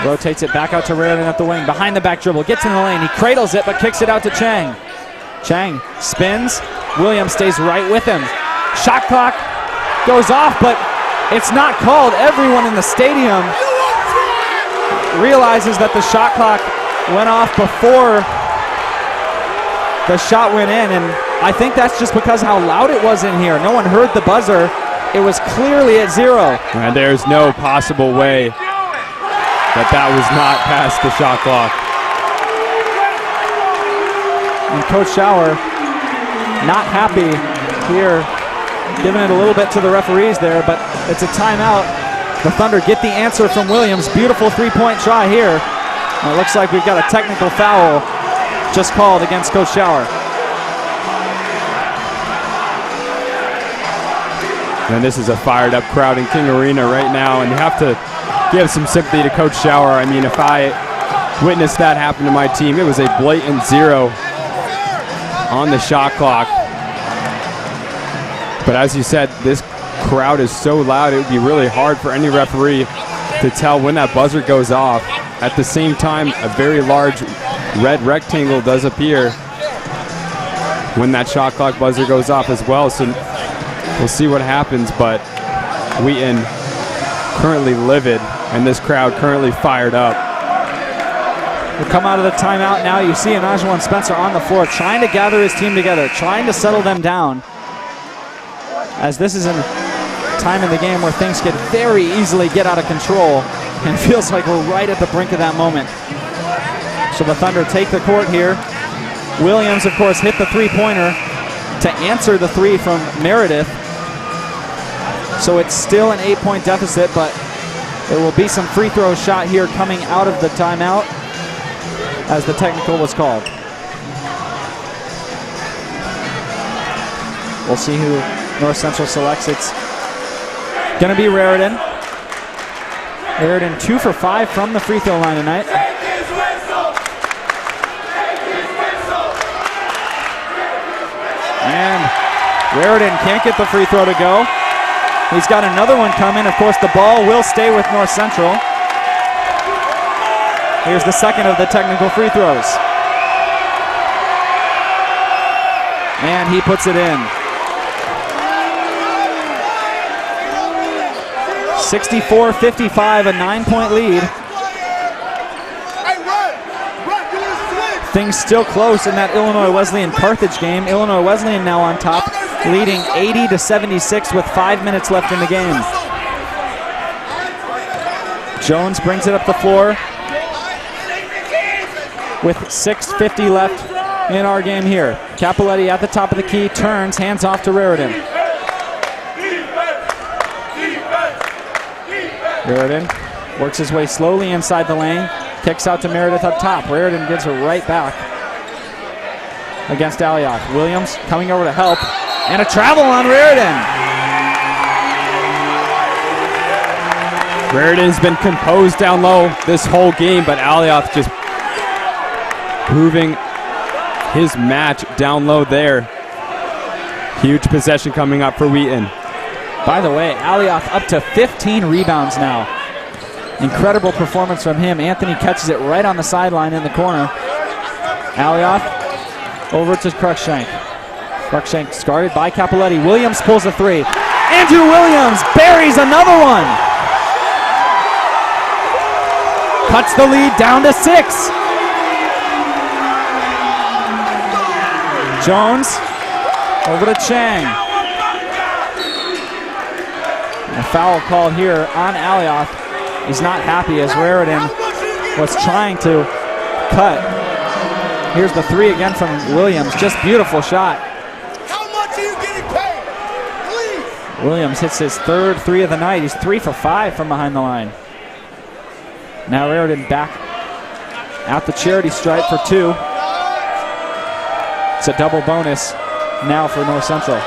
Rotates it back out to Raritan at the wing. Behind the back dribble. Gets in the lane. He cradles it but kicks it out to Chang. Chang spins. Williams stays right with him. Shot clock goes off, but it's not called. Everyone in the stadium realizes that the shot clock went off before the shot went in, and I think that's just because how loud it was in here. No one heard the buzzer. It was clearly at 0. And there's no possible way that was not past the shot clock. And Coach Schauer not happy here, giving it a little bit to the referees there, but it's a timeout. The Thunder get the answer from Williams. Beautiful 3-point try here. And it looks like we've got a technical foul just called against Coach Schauer. And this is a fired up crowd in King Arena right now, and you have to give some sympathy to Coach Schauer. I mean, if I witnessed that happen to my team, it was a blatant 0 on the shot clock. But as you said, this crowd is so loud, it would be really hard for any referee to tell when that buzzer goes off. At the same time, a very large red rectangle does appear when that shot clock buzzer goes off as well. So we'll see what happens, but Wheaton currently livid, and this crowd currently fired up. We'll come out of the timeout now. You see Anajuan Spencer on the floor trying to gather his team together, trying to settle them down, as this is a time in the game where things could very easily get out of control, and it feels like we're right at the brink of that moment. So the Thunder take the court here. Williams, of course, hit the 3-pointer to answer the 3 from Meredith. So it's still an 8-point deficit, but there will be some free throw shot here coming out of the timeout as the technical was called. We'll see who North Central selects. It's going to be Raritan. Raritan 2 for 5 from the free throw line tonight. And Raritan can't get the free throw to go. He's got another one coming. Of course, the ball will stay with North Central. Here's the second of the technical free throws. And he puts it in. 64-55, a 9-point lead. Things still close in that Illinois Wesleyan-Carthage game. Illinois Wesleyan now on top, leading 80-76 with 5 minutes left in the game. Jones brings it up the floor with 6:50 left in our game here. Capoletti at the top of the key, turns, hands off to Raridan. Raridan works his way slowly inside the lane, kicks out to Meredith up top. Raridan gives her right back against Alioth. Williams coming over to help, and a travel on Raridan. Raridan's been composed down low this whole game, but Alioth just proving his match down low there. Huge possession coming up for Wheaton. By the way, Alioth up to 15 rebounds now. Incredible performance from him. Anthony catches it right on the sideline in the corner. Alioth over to Cruikshank. Cruikshank guarded by Capoletti. Williams pulls a three. Andrew Williams buries another one. Cuts the lead down to 6. Jones over to Chang. A foul called here on Alioth. He's not happy as Raridan was trying to cut. Here's the three again from Williams. Just beautiful shot. How much are you getting paid? Please. Williams hits his third three of the night. He's 3 for 5 from behind the line. Now Raridan back at the charity stripe for 2. It's a double bonus now for North Central.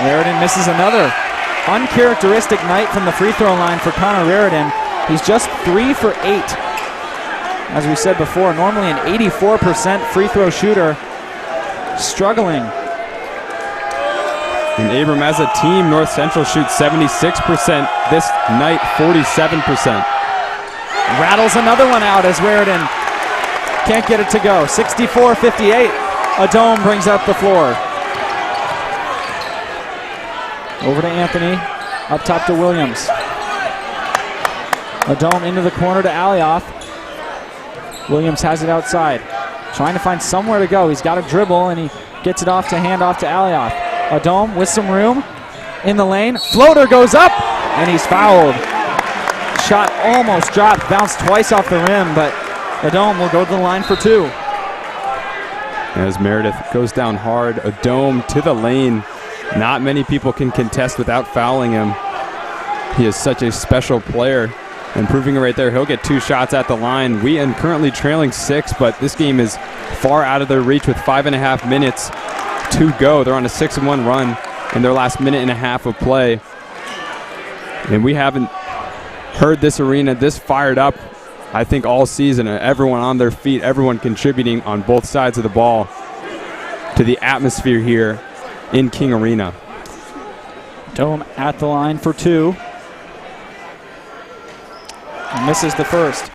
Raridan misses another uncharacteristic night from the free throw line for Connor Raridan. He's just 3 for 8. As we said before, normally an 84% free throw shooter, struggling. And Abram, as a team, North Central shoots 76%. This night, 47%. Rattles another one out as Raridan can't get it to go. 64-58. Adome brings up the floor. Over to Anthony. Up top to Williams. Adome into the corner to Alioth. Williams has it outside. Trying to find somewhere to go. He's got a dribble and he gets it off to hand off to Alioth. Adome with some room in the lane. Floater goes up and he's fouled. Shot almost dropped. Bounced twice off the rim, but Adome will go to the line for 2. As Meredith goes down hard, Adome to the lane. Not many people can contest without fouling him. He is such a special player. And proving it right there, he'll get 2 shots at the line. Wheaton currently trailing 6, but this game is far out of their reach with 5.5 minutes to go. They're on a 6-1 run in their last minute and a half of play. And we haven't heard this arena this fired up, I think, all season. Everyone on their feet, everyone contributing on both sides of the ball to the atmosphere here in King Arena. Dome at the line for 2. Misses the first.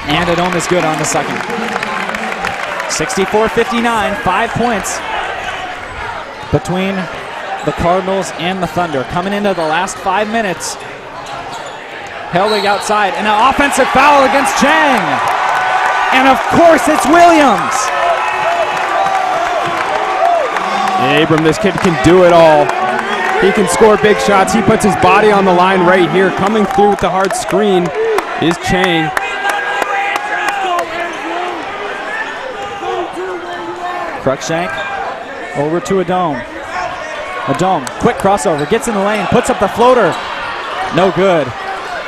And Adome is good on the second. 64-59, 5 points between the Cardinals and the Thunder. Coming into the last 5 minutes. Hellwig outside, and an offensive foul against Chang. And of course it's Williams. Abram, this kid can do it all. He can score big shots. He puts his body on the line right here. Coming through with the hard screen is Chang. Cruikshank over to Adome. Adome, quick crossover, gets in the lane, puts up the floater. No good.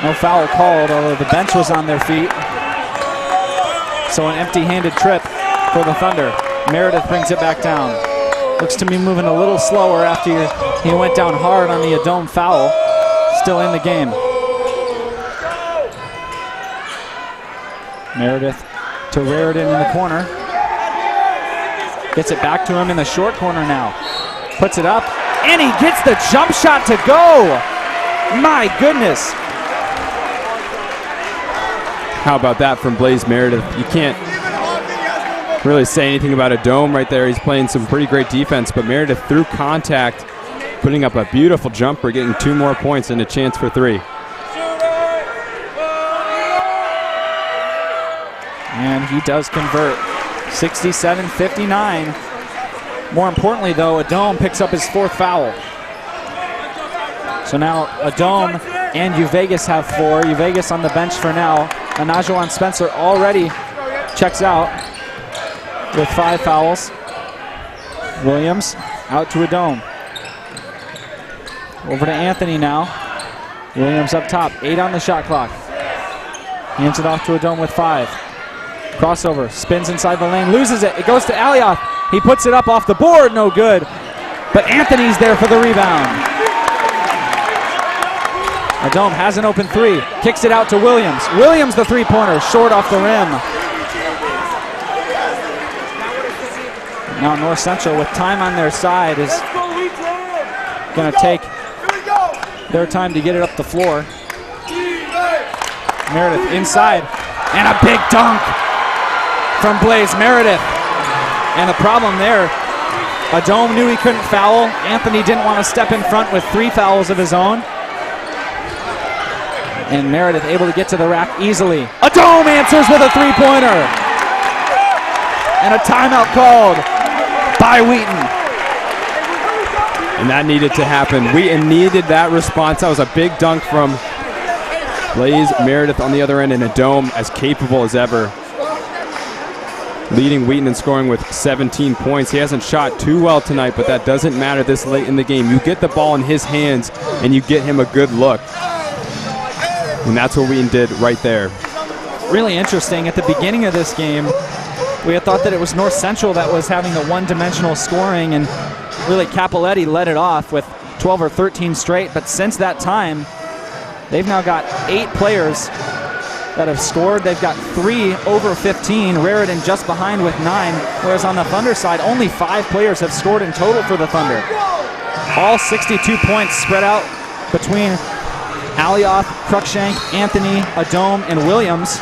No foul called, although the bench was on their feet. So an empty-handed trip for the Thunder. Meredith brings it back down. Looks to be moving a little slower after he went down hard on the Adome foul. Still in the game. Meredith to Raridan in the corner. Gets it back to him in the short corner now. Puts it up, and he gets the jump shot to go. My goodness. How about that from Blaze Meredith? You can't really say anything about Adome right there. He's playing some pretty great defense, but Meredith through contact, putting up a beautiful jumper, getting 2 more points and a chance for 3. And he does convert. 67-59. More importantly, though, Adome picks up his 4th foul. So now Adome and Uvegas have 4. Uvegas on the bench for now. Anajuan Spencer already checks out with 5 fouls. Williams out to Adome. Over to Anthony now. Williams up top, 8 on the shot clock. Hands it off to Adome with 5. Crossover, spins inside the lane, loses it. It goes to Alioth. He puts it up off the board, no good. But Anthony's there for the rebound. Adome has an open 3, kicks it out to Williams. Williams the 3-pointer, short off the rim. Now North Central, with time on their side, is going to take their time to get it up the floor. Meredith inside, and a big dunk from Blaze Meredith. And the problem there, Adome knew he couldn't foul. Anthony didn't want to step in front with 3 fouls of his own. And Meredith able to get to the rack easily. Adome answers with a 3-pointer. And a timeout called by Wheaton. And that needed to happen. Wheaton needed that response. That was a big dunk from Blaze Meredith on the other end, and Adome as capable as ever, leading Wheaton in scoring with 17 points. He hasn't shot too well tonight, but that doesn't matter this late in the game. You get the ball in his hands, and you get him a good look. And that's what Wheaton did right there. Really interesting. At the beginning of this game, we had thought that it was North Central that was having the one-dimensional scoring, and really Capoletti led it off with 12 or 13 straight. But since that time, they've now got 8 players that have scored. They've got 3 over 15. Raritan just behind with 9. Whereas on the Thunder side, only 5 players have scored in total for the Thunder. All 62 points spread out between Alioth, Cruikshank, Anthony, Adome, and Williams.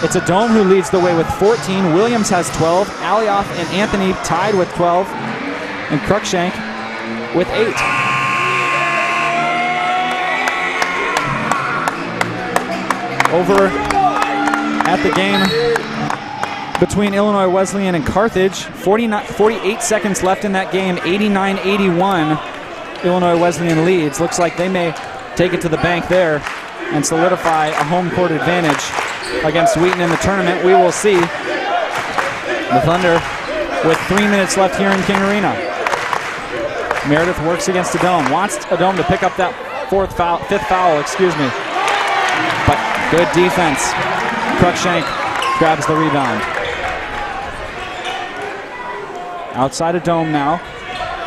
It's Adome who leads the way with 14. Williams has 12. Alioth and Anthony tied with 12. And Cruikshank with 8. Over at the game between Illinois Wesleyan and Carthage, 48 seconds left in that game, 89-81. Illinois Wesleyan leads. Looks like they may take it to the bank there and solidify a home court advantage against Wheaton in the tournament. We will see. The Thunder with 3 minutes left here in King Arena. Meredith works against Adome, wants Adome to pick up that 5th foul, but good defense. Cruikshank grabs the rebound. Outside Adome now.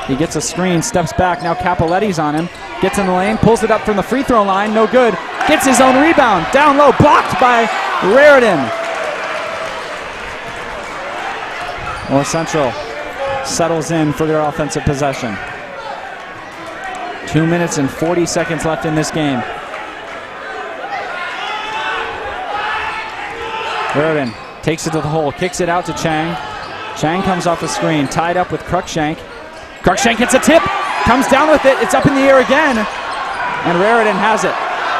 He gets a screen, steps back. Now Capoletti's on him. Gets in the lane, pulls it up from the free throw line. No good. Gets his own rebound. Down low, blocked by Raritan. North Central settles in for their offensive possession. 2 minutes and 40 seconds left in this game. Raritan takes it to the hole, kicks it out to Chang. Chang comes off the screen, tied up with Cruikshank. Cruikshank hits a tip, comes down with it, it's up in the air again, and Raritan has it.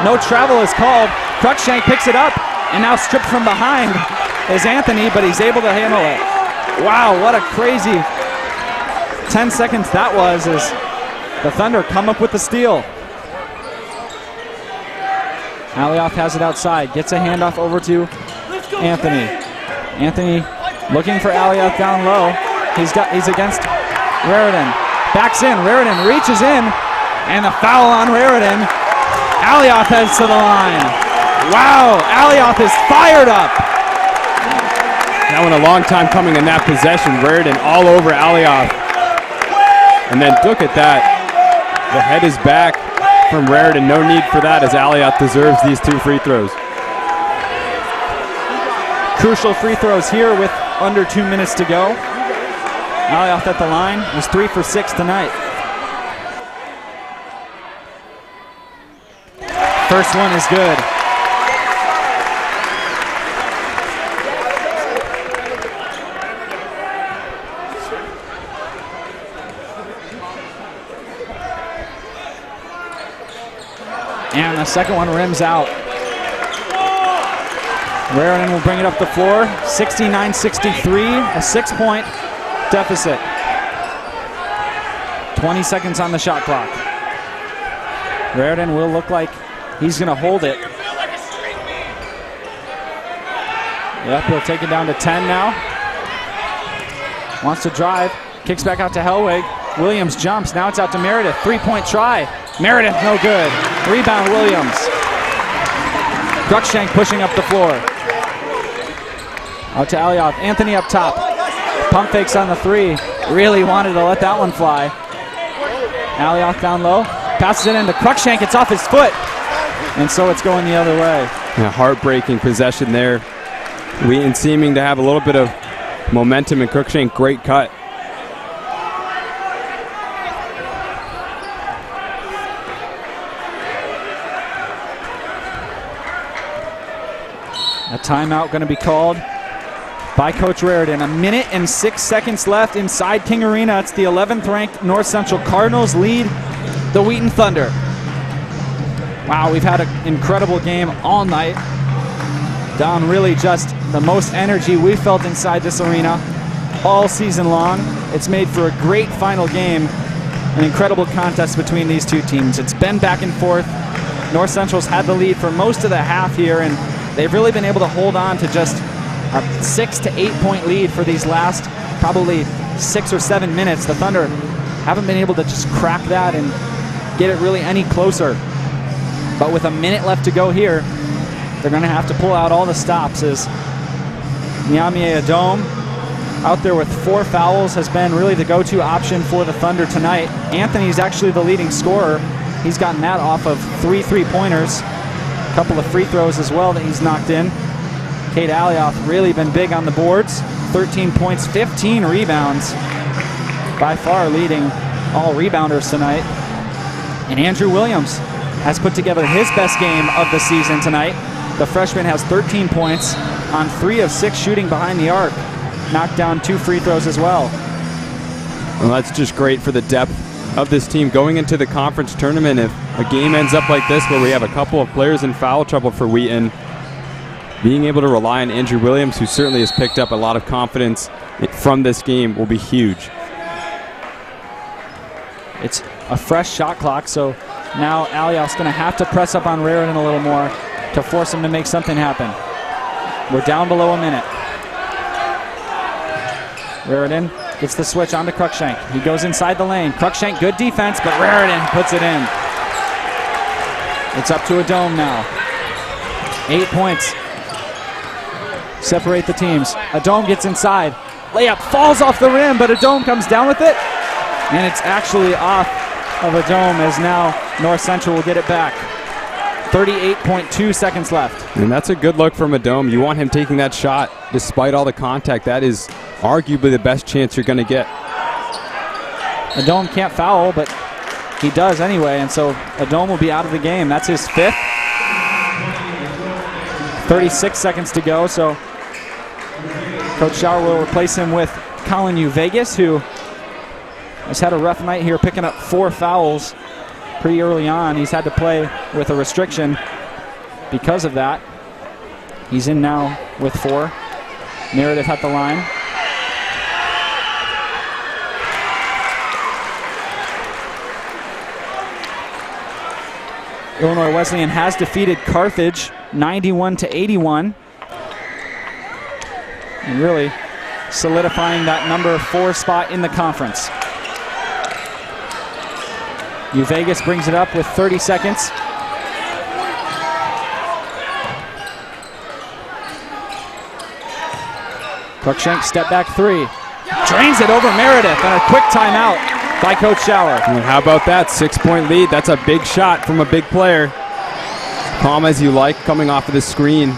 No travel is called. Cruikshank picks it up, and now stripped from behind is Anthony, but he's able to handle it. Wow, what a crazy 10 seconds that was as the Thunder come up with the steal. Alioth has it outside, gets a handoff over to Anthony. Anthony looking for Alioth down low. He's against Raritan. Backs in, Raritan reaches in, and the foul on Raritan. Alioth heads to the line. Wow, Alioth is fired up. That one a long time coming in that possession. Raritan all over Alioth. And then look at that. The head is back from Raritan. No need for that as Alioth deserves these 2 free throws. Crucial free throws here with under 2 minutes to go. Alioth at the line was 3 for 6 tonight. First one is good. And the second one rims out. Raritan will bring it up the floor. 69-63, a 6-point deficit. 20 seconds on the shot clock. Raritan will look like he's going to hold it. Yep, he'll take it down to 10 now. Wants to drive. Kicks back out to Hellwig. Williams jumps. Now it's out to Meredith. 3-point try. Meredith, no good. Rebound, Williams. Cruikshank pushing up the floor. Out to Alioth. Anthony up top. Pump fakes on the 3. Really wanted to let that one fly. Alioth down low. Passes it into Cruikshank. It's off his foot. And so it's going the other way. A heartbreaking possession there. Wheaton seeming to have a little bit of momentum, and Cruikshank, great cut. A timeout going to be called by Coach Raritan. 1 minute and 6 seconds left inside King Arena. It's the 11th ranked North Central Cardinals lead the Wheaton Thunder. Wow, we've had an incredible game all night. Don, really just the most energy we felt inside this arena all season long. It's made for a great final game, an incredible contest between these two teams. It's been back and forth. North Central's had the lead for most of the half here, and they've really been able to hold on to just a 6 to 8 point lead for these last probably 6 or 7 minutes. The Thunder haven't been able to just crack that and get it really any closer. But with a minute left to go here, they're going to have to pull out all the stops, as Nyamie Adom, out there with 4 fouls, has been really the go-to option for the Thunder tonight. Anthony's actually the leading scorer. He's gotten that off of 3 3-pointers. A couple of free throws as well that he's knocked in. Kate Alioth really been big on the boards. 13 points, 15 rebounds. By far leading all rebounders tonight. And Andrew Williams has put together his best game of the season tonight. The freshman has 13 points on 3 of 6 shooting behind the arc. Knocked down 2 free throws as well. Well, that's just great for the depth of this team going into the conference tournament. If a game ends up like this where we have a couple of players in foul trouble for Wheaton, being able to rely on Andrew Williams, who certainly has picked up a lot of confidence from this game, will be huge. It's a fresh shot clock, so now Alioth's going to have to press up on Raritan a little more to force him to make something happen. We're down below a minute. Raritan gets the switch onto Cruikshank. He goes inside the lane. Cruikshank, good defense, but Raritan puts it in. It's up to Adom now. 8 points separate the teams. Adom gets inside. Layup falls off the rim, but Adom comes down with it. And it's actually off of Adom, as now North Central will get it back. 38.2 seconds left. And that's a good look from Adom. You want him taking that shot despite all the contact. That is arguably the best chance you're going to get. Adom can't foul, but he does anyway, and so Adom will be out of the game. That's his 5th. 36 seconds to go, so Coach Schauer will replace him with Colin Vegas, who has had a rough night here, picking up 4 fouls pretty early on. He's had to play with a restriction because of that. He's in now with 4. Meredith at the line. Illinois Wesleyan has defeated Carthage 91-81. And really solidifying that number 4 spot in the conference. Vegas brings it up with 30 seconds. Cruikshank step back 3. Drains it over Meredith, and a quick timeout by Coach Schauer. And how about that 6-point lead? That's a big shot from a big player. Calm as you like, coming off of the screen.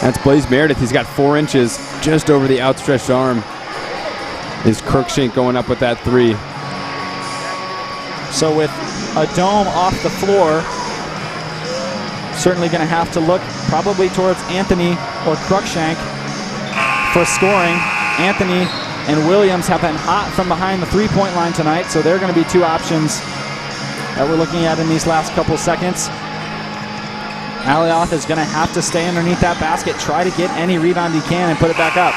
That's Blaze Meredith. He's got 4 inches just over the outstretched arm. Is Cruikshank going up with that 3? So with Adom off the floor, certainly going to have to look probably towards Anthony or Cruikshank for scoring. Anthony and Williams have been hot from behind the 3-point line tonight, so they're going to be 2 options that we're looking at in these last couple seconds. Alioth is going to have to stay underneath that basket, try to get any rebound he can and put it back up.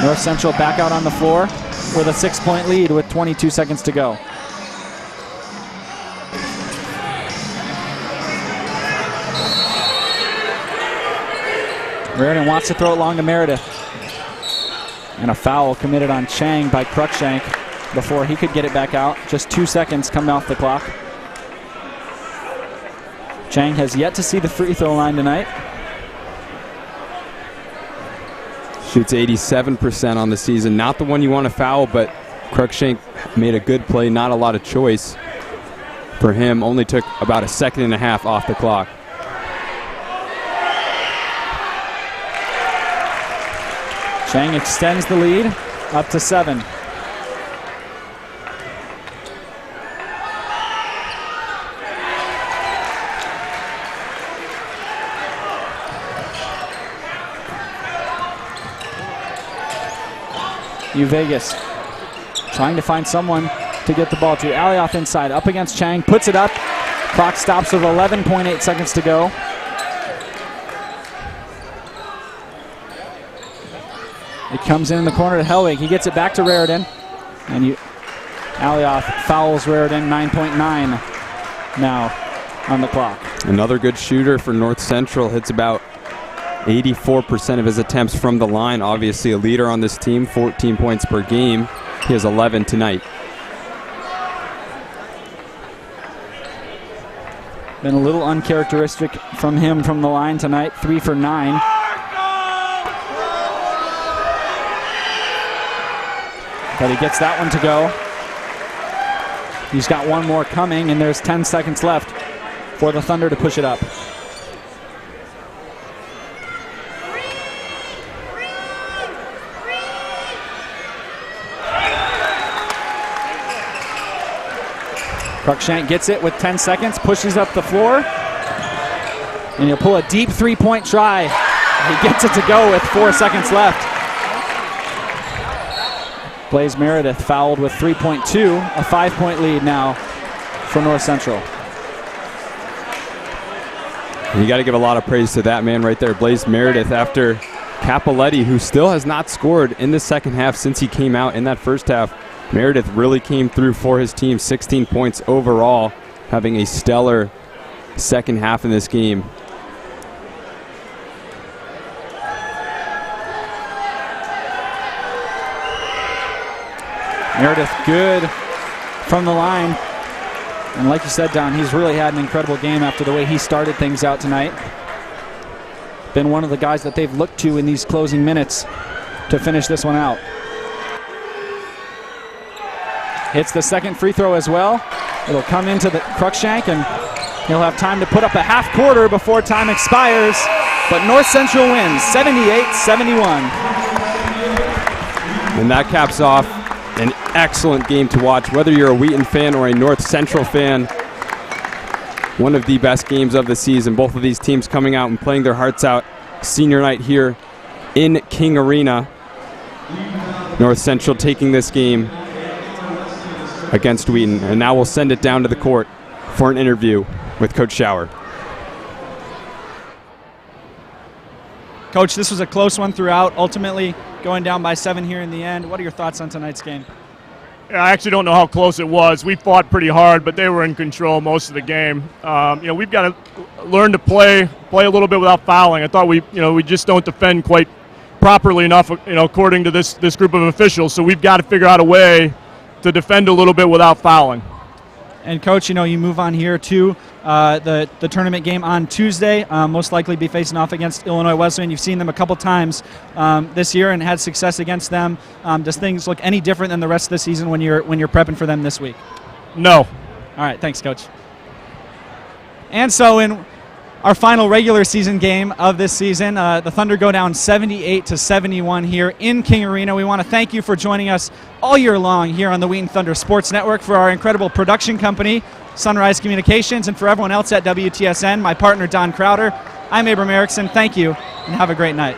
North Central back out on the floor with a 6-point lead with 22 seconds to go. Raritan wants to throw it long to Meredith. And a foul committed on Chang by Cruikshank before he could get it back out. Just 2 seconds coming off the clock. Chang has yet to see the free throw line tonight. Shoots 87% on the season. Not the one you want to foul, but Cruikshank made a good play. Not a lot of choice for him. Only took about a second and a half off the clock. Chang extends the lead up to 7. Vegas trying to find someone to get the ball to. Alioth inside, up against Chang, puts it up. Clock stops with 11.8 seconds to go. It comes in the corner to Helwig. He gets it back to Raritan. And Alioth fouls Raritan. 9.9 now on the clock. Another good shooter for North Central. Hits about 84% of his attempts from the line. Obviously a leader on this team, 14 points per game. He has 11 tonight. Been a little uncharacteristic from him from the line tonight. 3 for 9. But he gets that one to go. He's got one more coming, and there's 10 seconds left for the Thunder to push it up. Cruikshank gets it with 10 seconds, pushes up the floor, and he'll pull a deep three-point try. He gets it to go with 4 seconds left. Blaze Meredith fouled with 3.2, a 5-point lead now for North Central. You got to give a lot of praise to that man right there, Blaze Meredith, after Capoletti, who still has not scored in the second half since he came out in that first half. Meredith really came through for his team, 16 points overall, having a stellar second half in this game. Meredith good from the line. And like you said, Don, he's really had an incredible game after the way he started things out tonight. Been one of the guys that they've looked to in these closing minutes to finish this one out. Hits the second free throw as well. It'll come into the Cruikshank, and he'll have time to put up a half quarter before time expires. But North Central wins 78-71. And that caps off an excellent game to watch, whether you're a Wheaton fan or a North Central fan. One of the best games of the season. Both of these teams coming out and playing their hearts out. Senior night here in King Arena. North Central taking this game against Wheaton. And now we'll send it down to the court for an interview with Coach Schauer. Coach, this was a close one throughout, ultimately going down by 7 here in the end. What are your thoughts on tonight's game? I actually don't know how close it was. We fought pretty hard, but they were in control most of the game. We've got to learn to play a little bit without fouling. I thought we just don't defend quite properly enough, according to this group of officials. So we've got to figure out a way to defend a little bit without fouling. And Coach, you move on here to the tournament game on Tuesday. Most likely be facing off against Illinois Wesleyan. You've seen them a couple times this year and had success against them. Does things look any different than the rest of the season when you're prepping for them this week? No. All right, thanks, Coach. And so in our final regular season game of this season, the Thunder go down 78-71 here in King Arena. We want to thank you for joining us all year long here on the Wheaton Thunder Sports Network, for our incredible production company, Sunrise Communications, and for everyone else at WTSN, my partner Don Crowder. I'm Abram Erickson. Thank you, and have a great night.